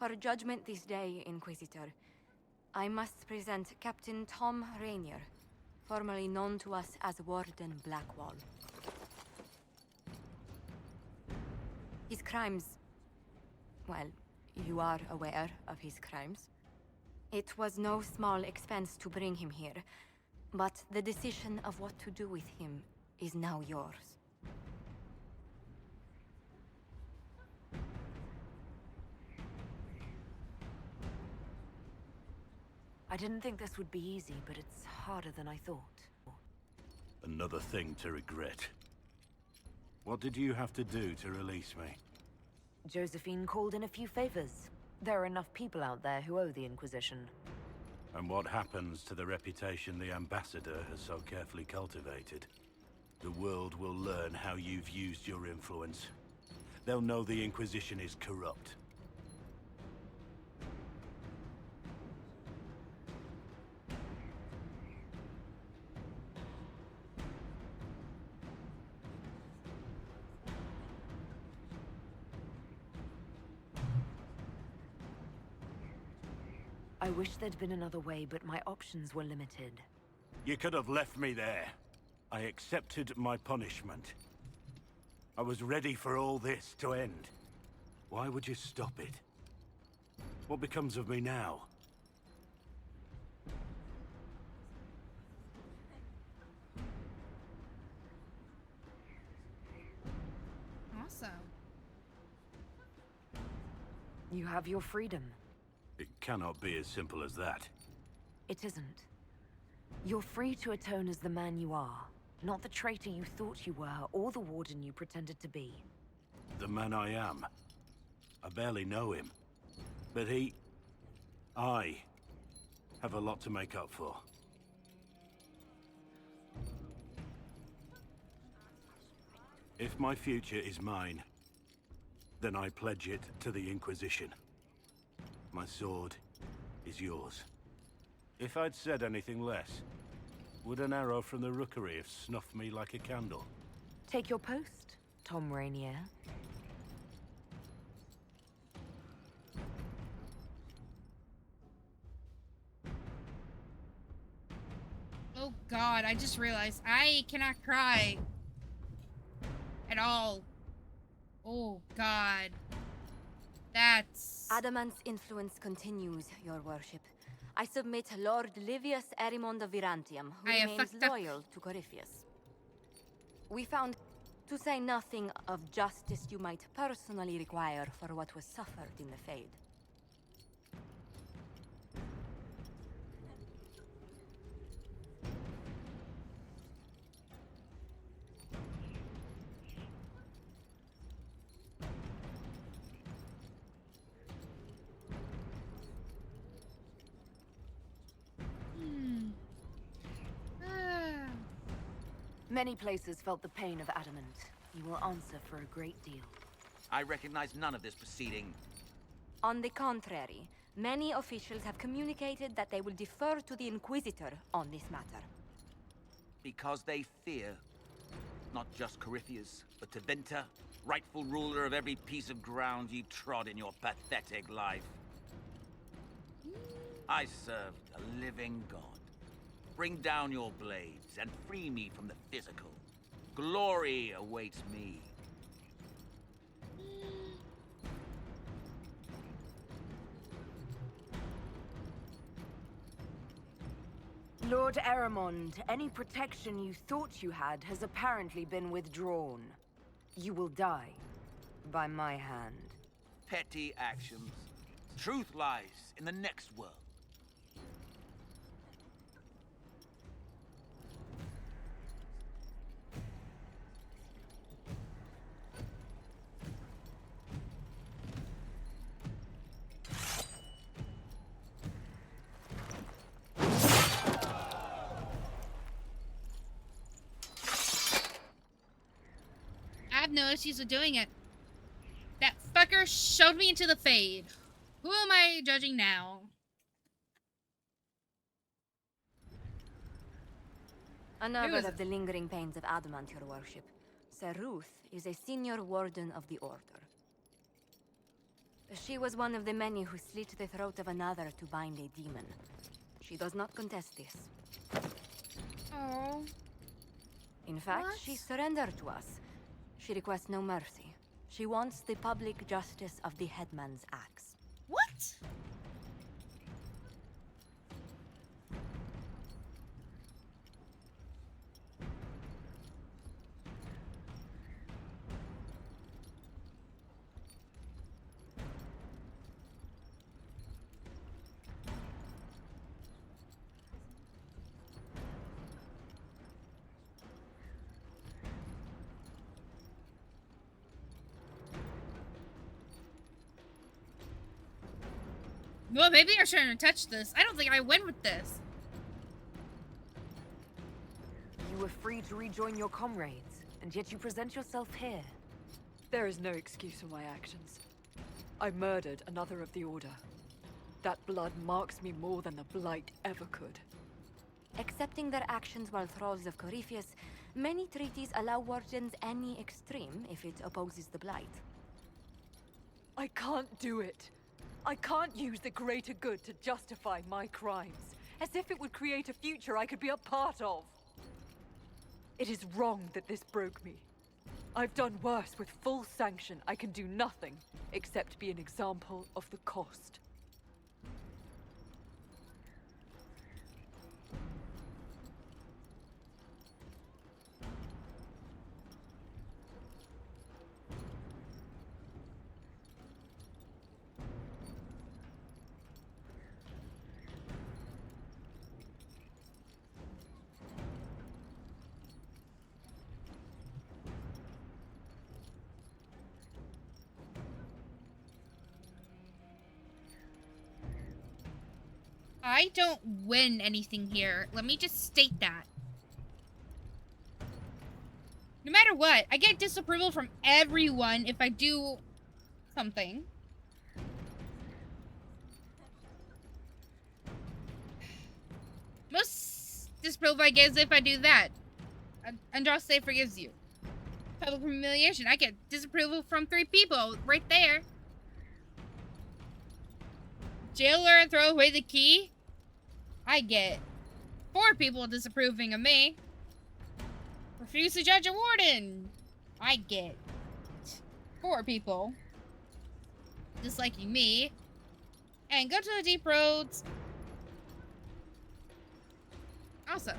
For judgment this day, Inquisitor, I must present Captain Tom Rainier, formerly known to us as Warden Blackwall. His crimes... well, you are aware of his crimes. It was no small expense to bring him here, but the decision of what to do with him is now yours. I didn't think this would be easy, but it's harder than I thought. Another thing to regret. What did you have to do to release me? Josephine called in a few favors. There are enough people out there who owe the Inquisition. And what happens to the reputation the Ambassador has so carefully cultivated? The world will learn how you've used your influence. They'll know the Inquisition is corrupt. I wish there'd been another way, but my options were limited. You could have left me there. I accepted my punishment. I was ready for all this to end. Why would you stop it? What becomes of me now? Awesome. You have your freedom. It cannot be as simple as that. It isn't. You're free to atone as the man you are, not the traitor you thought you were, or the warden you pretended to be. The man I am. I barely know him. But I have a lot to make up for. If my future is mine, then I pledge it to the Inquisition. My sword is yours. If I'd said anything less, would an arrow from the Rookery have snuffed me like a candle? Take your post, Tom Rainier. Oh god, I just realized I cannot cry. At all. Oh god. That's... Adamant's influence continues, your worship. I submit Lord Livius Erimond of Virantium, who remains loyal to Corypheus. We found, to say nothing of justice you might personally require for what was suffered in the Fade. Many places felt the pain of adamant. You will answer for a great deal. I recognize none of this proceeding. On the contrary, many officials have communicated that they will defer to the Inquisitor on this matter. Because they fear not just Corypheus, but Tevinter, rightful ruler of every piece of ground you trod in your pathetic life. I served a living god. Bring down your blades and free me from the physical. Glory awaits me. Lord Erimond, any protection you thought you had has apparently been withdrawn. You will die by my hand. Petty actions. Truth lies in the next world. I have no issues with doing it. That fucker showed me into the Fade. Who am I judging now? Another of the lingering pains of Adamant, your worship. Sir Ruth is a senior warden of the Order. She was one of the many who slit the throat of another to bind a demon. She does not contest this. Oh. In fact, she surrendered to us. She requests no mercy. She wants the public justice of the headman's axe. What? Well, maybe you're trying to touch this. I don't think I win with this. You were free to rejoin your comrades, and yet you present yourself here. There is no excuse for my actions. I murdered another of the Order. That blood marks me more than the Blight ever could. Accepting their actions while thralls of Corypheus, many treaties allow wardens any extreme if it opposes the Blight. I can't do it. I can't use the greater good to justify my crimes, as if it would create a future I could be a part of. It is wrong that this broke me. I've done worse. With full sanction, I can do nothing except be an example of the cost. I don't win anything here. Let me just state that. No matter what, I get disapproval from everyone if I do something. Most disapproval I get is if I do that. Andraste forgives you. Public humiliation. I get disapproval from 3 people right there. Jailer and throw away the key. I get 4 people disapproving of me. Refuse to judge a warden. I get 4 people disliking me. And go to the deep roads. Also.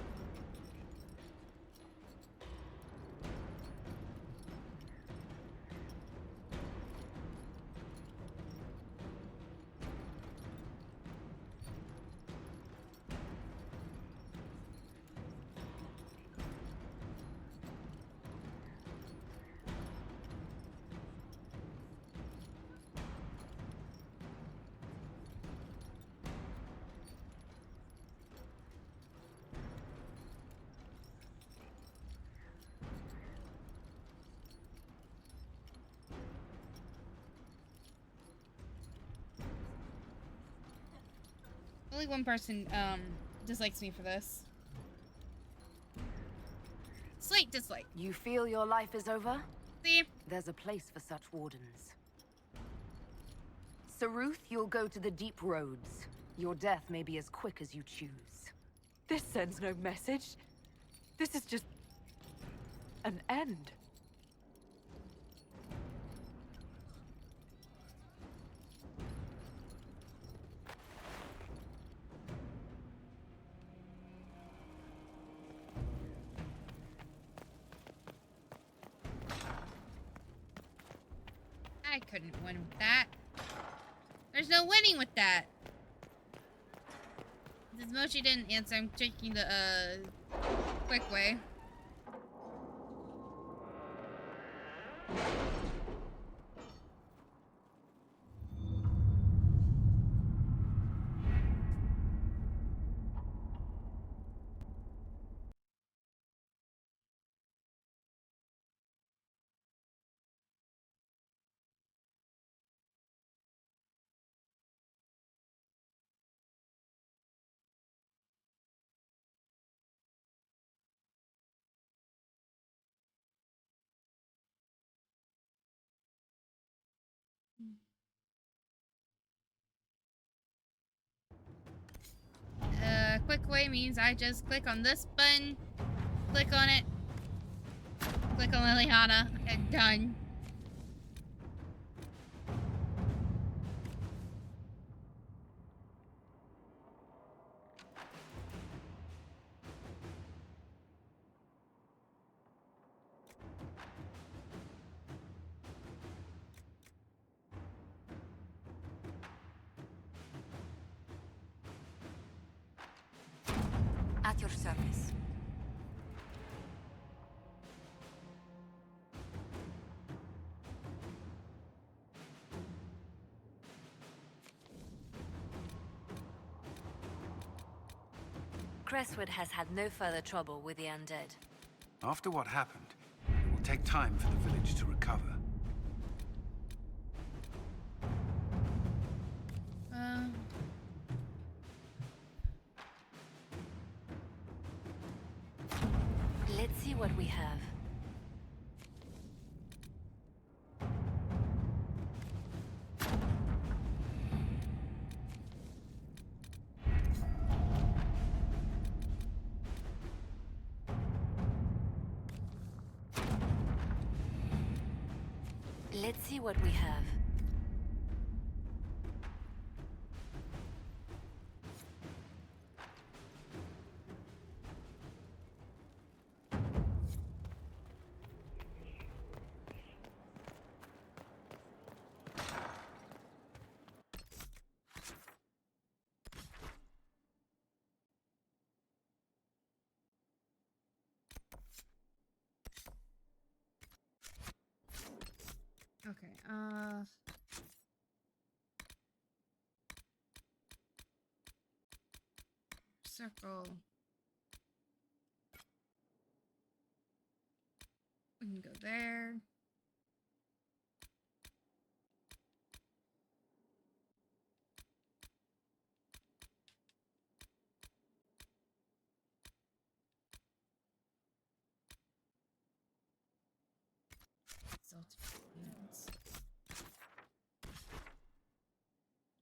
Only one person dislikes me for this. Slight dislike. You feel your life is over? See? There's a place for such wardens. Saruth, you'll go to the deep roads. Your death may be as quick as you choose. This sends no message. This is just an end. I couldn't win with that. There's no winning with that. Since Mochi didn't answer, I'm taking the quick way. away means I just click on this button, click on it, click on Leliana, and done. At your service. Crestwood has had no further trouble with the undead. After what happened, it will take time for the village to recover. Let's see what we have. Let's see what we have. Okay, circle. We can go there. Exalted Plains.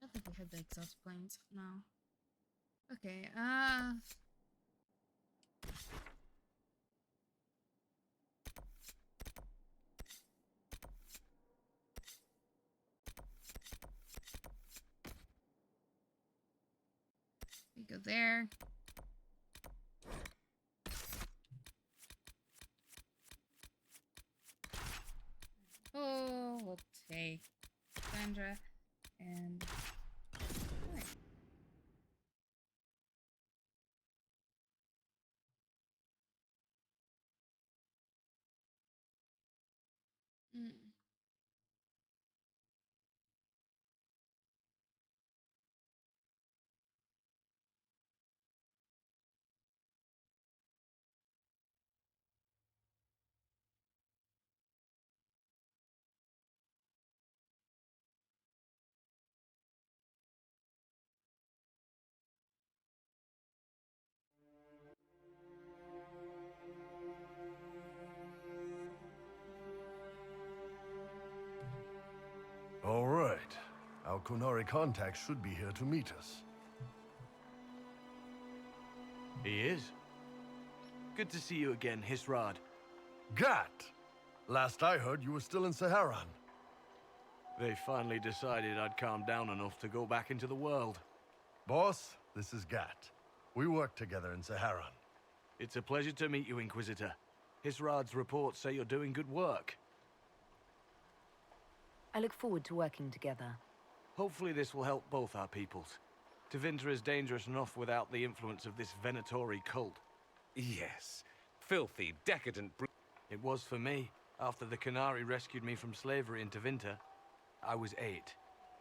I don't think we had the Exalted Plains. No. Okay, we go there. Oh, we'll take Sandra and... Right. All right. Our Qunari contact should be here to meet us. He is. Good to see you again, Hisrad. Gat! Last I heard, you were still in Saharan. They finally decided I'd calmed down enough to go back into the world. Boss, this is Gat. We work together in Saharan. It's a pleasure to meet you, Inquisitor. Hisrad's reports say you're doing good work. I look forward to working together. Hopefully this will help both our peoples. Tevinter is dangerous enough without the influence of this Venatori cult. Yes. Filthy, decadent It was for me. After the Qunari rescued me from slavery in Tevinter, I was 8.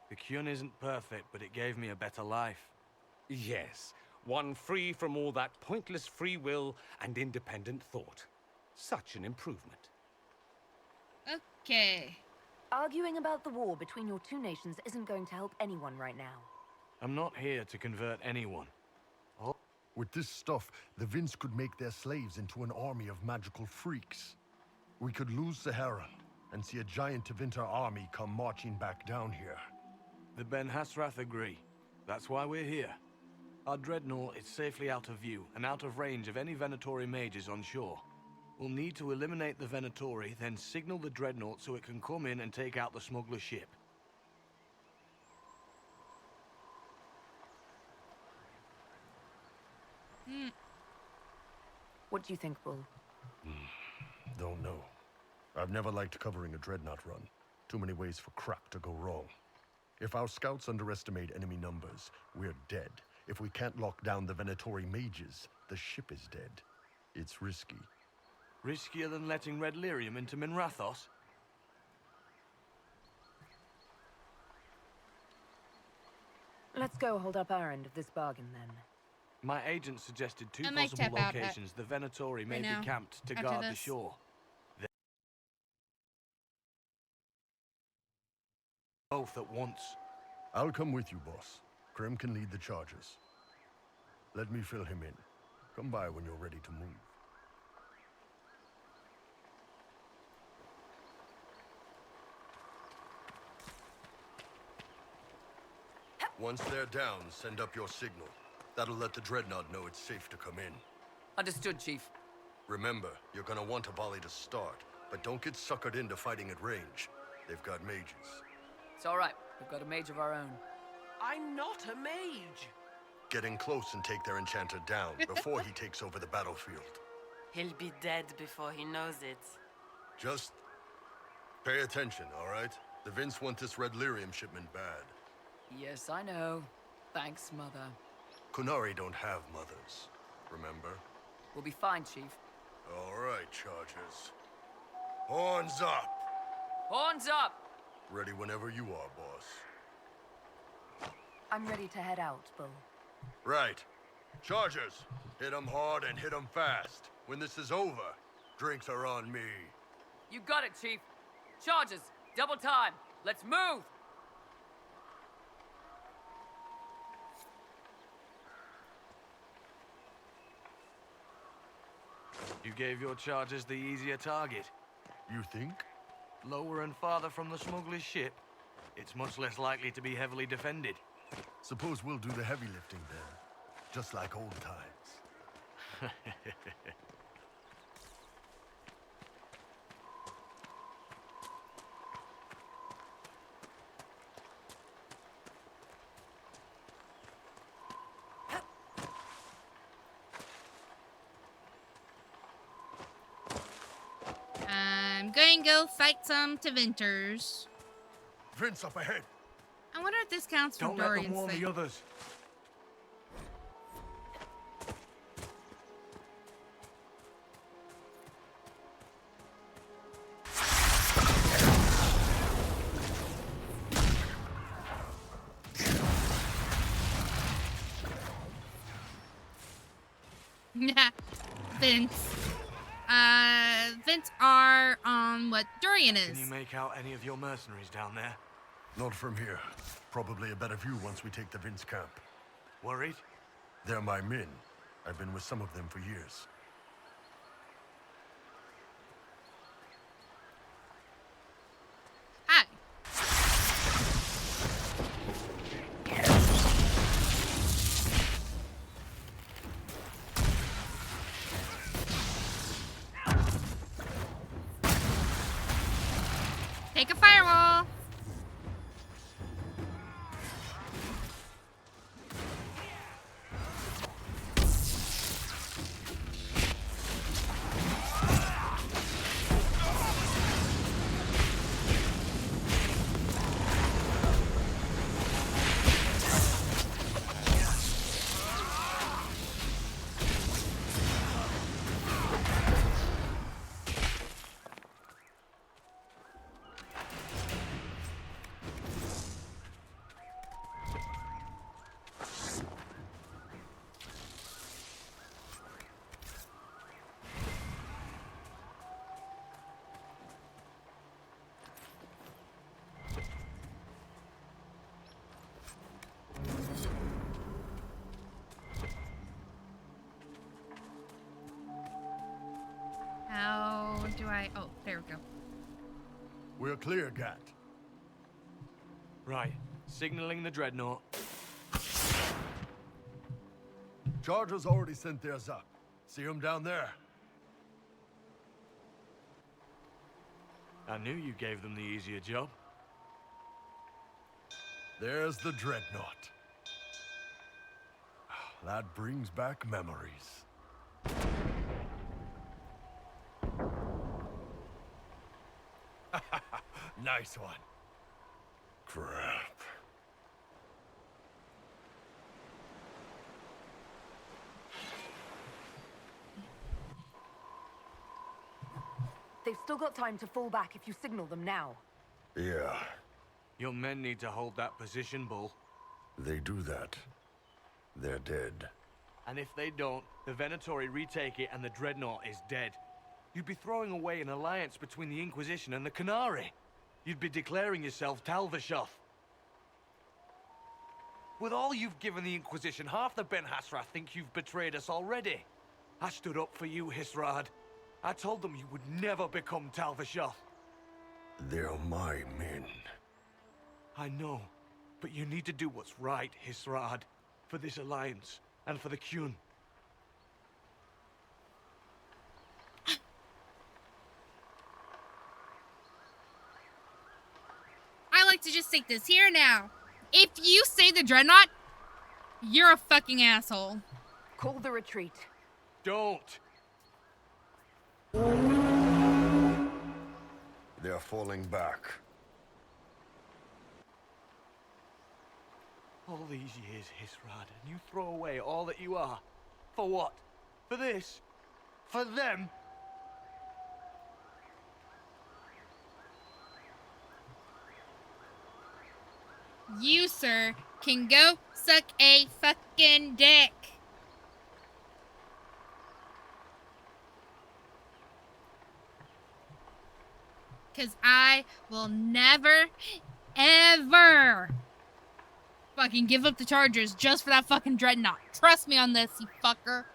The Qun isn't perfect, but it gave me a better life. Yes. One free from all that pointless free will and independent thought. Such an improvement. Okay. Arguing about the war between your two nations isn't going to help anyone right now. I'm not here to convert anyone. With this stuff, the Vince could make their slaves into an army of magical freaks. We could lose Saharan and see a giant Tevinter army come marching back down here. The Ben Hasrath agree. That's why we're here. Our dreadnought is safely out of view and out of range of any Venatori mages on shore. We'll need to eliminate the Venatori, then signal the dreadnought so it can come in and take out the smuggler ship. What do you think, Bull? Don't know. I've never liked covering a dreadnought run. Too many ways for crap to go wrong. If our scouts underestimate enemy numbers, we're dead. If we can't lock down the Venatori mages, the ship is dead. It's risky. Riskier than letting Red Lyrium into Minrathos? Let's go hold up our end of this bargain, then. My agent suggested two I might possible tap out locations the Venatori may now, be camped to after guard the this. shore. Both at once. I'll come with you, boss. Krem can lead the charges. Let me fill him in. Come by when you're ready to move. Once they're down, send up your signal. That'll let the dreadnought know it's safe to come in. Understood, Chief. Remember, you're gonna want a volley to start, but don't get suckered into fighting at range. They've got mages. It's all right. We've got a mage of our own. I'm not a mage. Get in close and take their enchanter down before he takes over the battlefield. He'll be dead before he knows it. Just pay attention, all right? The Vince want this Red Lyrium shipment bad. Yes, I know. Thanks, Mother. Kunari don't have mothers, remember? We'll be fine, Chief. All right, Chargers. Horns up! Horns up! Ready whenever you are, boss. I'm ready to head out, Bull. Right. Chargers, hit 'em hard and hit 'em fast. When this is over, drinks are on me. You got it, Chief. Charges, double time. Let's move! You gave your charges the easier target. You think? Lower and farther from the smuggler's ship, it's much less likely to be heavily defended. Suppose we'll do the heavy lifting then. Just like old times. I'm going to go fight some Tevinters. Vince up ahead. I wonder if this counts for Don't let them Dorian's warn thing. the others. Yeah, Vince. Vince are on what Dorian is. Can you make out any of your mercenaries down there? Not from here. Probably a better view once we take the Vince camp. Worried? They're my men. I've been with some of them for years. Hi. Take a firewall. How do I... Oh, there we go. We're clear, Gat. Right. Signaling the dreadnought. Chargers already sent theirs up. See them down there? I knew you gave them the easier job. There's the Dreadnought. That brings back memories. Nice one. Crap. They've still got time to fall back if you signal them now. Yeah, Your men need to hold that position, Bull. they do that. They're dead. And if they don't, the Venatori retake it and the Dreadnought is dead. You'd be throwing away an alliance between the Inquisition and the Canary. You'd be declaring yourself Tal Vashoth. With all you've given the Inquisition, half the Ben Hassrath think you've betrayed us already. I stood up for you, Hisrad. I told them you would never become Tal Vashoth. They're my men. I know, but you need to do what's right, Hisrad. For this alliance, and for the Qun. I like to just state this here now. If you say the Dreadnought, you're a fucking asshole. Call the retreat. Don't. They're falling back. All these years, Hisrad, and you throw away all that you are. For what? For this? For them? You, sir, can go suck a fucking dick. Cause I will never, ever fucking give up the Chargers just for that fucking Dreadnought. Trust me on this, you fucker.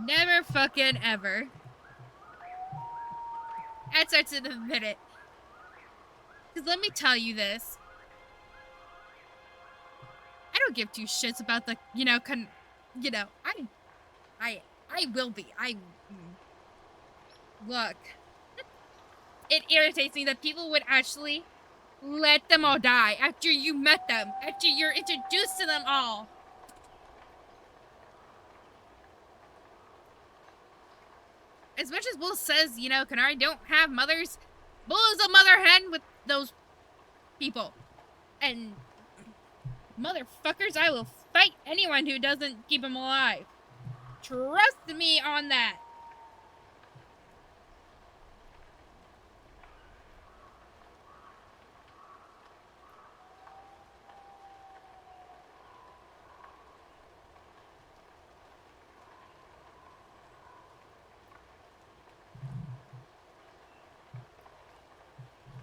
Never fucking ever. That starts in a minute. Cause let me tell you this. I don't give two shits about the, I will be. Look. It irritates me that people would actually let them all die after you met them, after you're introduced to them all. As much as Bull says, Canary don't have mothers, Bull is a mother hen with those people. And motherfuckers, I will fight anyone who doesn't keep him alive. Trust me on that.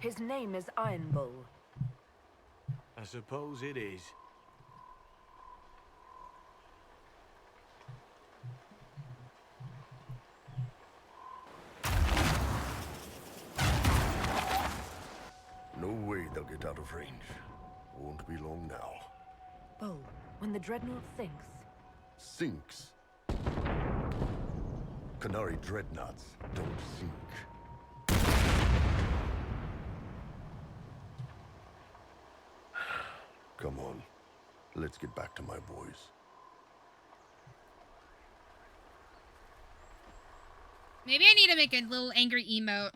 His name is Iron Bull. I suppose it is. No way they'll get out of range. Won't be long now. Bull, when the Dreadnought sinks... Sinks? Canary Dreadnoughts don't sink. Come on. Let's get back to my boys. Maybe I need to make a little angry emote.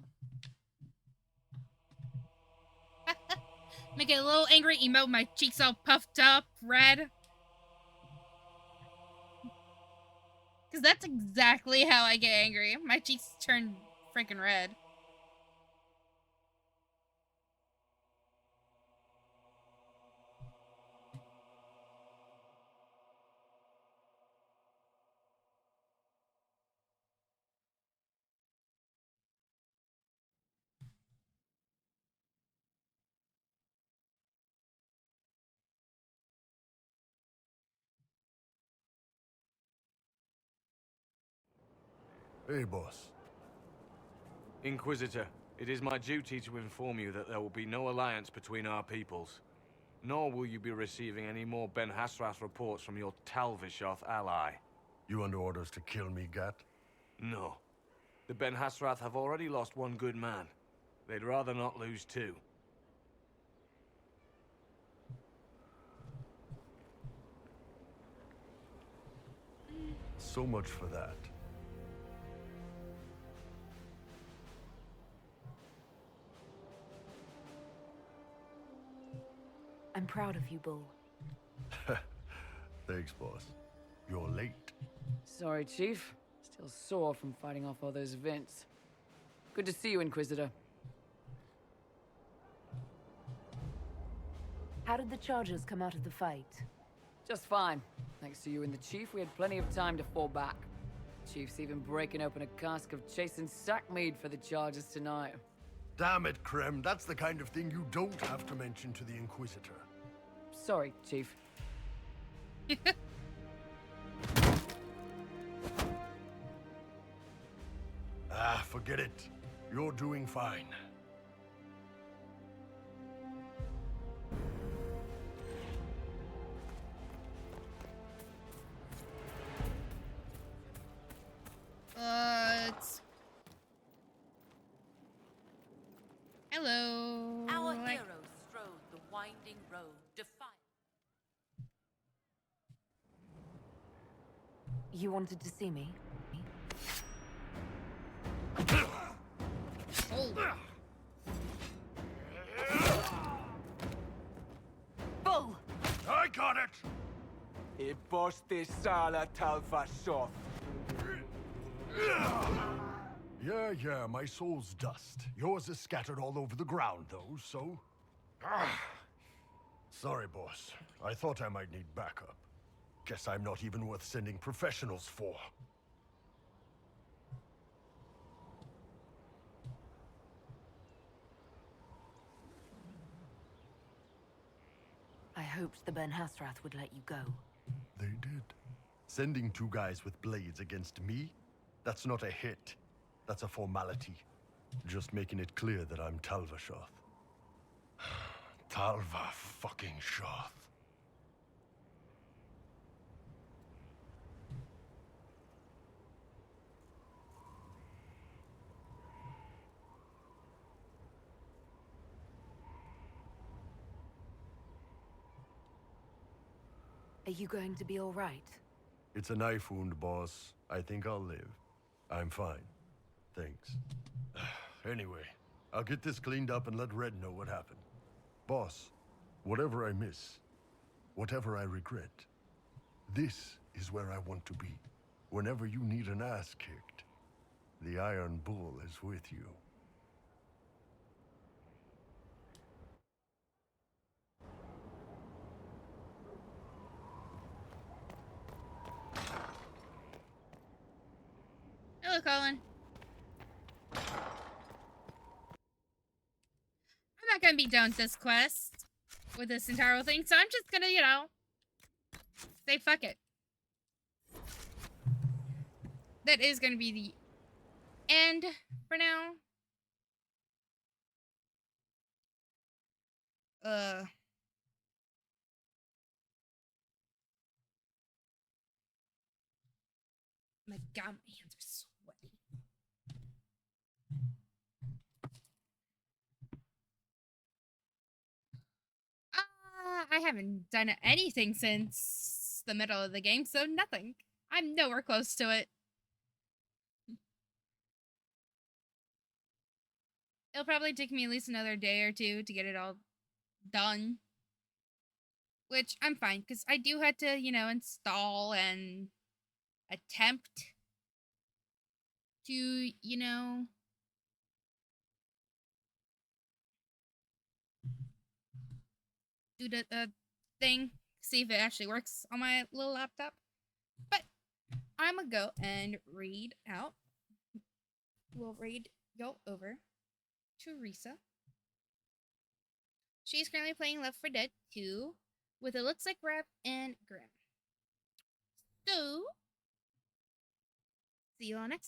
Make a little angry emote, my cheeks all puffed up, red. Because that's exactly how I get angry. My cheeks turn freaking red. Hey, boss. Inquisitor, it is my duty to inform you that there will be no alliance between our peoples. Nor will you be receiving any more Ben Hasrath reports from your Tal-Vishoth ally. You under orders to kill me, Gat? No. The Ben Hasrath have already lost one good man. They'd rather not lose two. So much for that. I'm proud of you, Bull. Thanks, boss. You're late. Sorry, Chief. Still sore from fighting off all those vents. Good to see you, Inquisitor. How did the Chargers come out of the fight? Just fine. Thanks to you and the Chief, we had plenty of time to fall back. Chief's even breaking open a cask of chasing sackmead for the Chargers tonight. Damn it, Krem. That's the kind of thing you don't have to mention to the Inquisitor. Sorry, Chief. Forget it. You're doing fine. Hello. Our heroes strode the winding road, defiant. You wanted to see me? Bull! I got it! Iboste sala Tal-Vishoth. Yeah, my soul's dust. Yours is scattered all over the ground, though, so... Sorry, boss. I thought I might need backup. Guess I'm not even worth sending professionals for. I hoped the Ben Hasrath would let you go. They did. Sending two guys with blades against me? That's not a hit. That's a formality. Just making it clear that I'm Tal-Vishoth. Tal-Va-fucking-Shoth. Are you going to be all right? It's a knife wound, boss. I think I'll live. I'm fine. Thanks. Anyway, I'll get this cleaned up and let Red know what happened. Boss, whatever I miss, whatever I regret, this is where I want to be. Whenever you need an ass kicked, the Iron Bull is with you. Hello, Colin. I'm not gonna be done with this quest, with this entire thing, so I'm just gonna, say fuck it. That is gonna be the end for now. My God, my hands are sweaty. I haven't done anything since the middle of the game, so nothing. I'm nowhere close to it. It'll probably take me at least another day or two to get it all done. Which I'm fine, because I do have to, install and attempt to, do the thing, see if it actually works on my little laptop. But I'm gonna go and read out. We'll go over to Risa. She's currently playing Left 4 Dead 2 with It Looks Like Rev and Grim. So, see you all next time.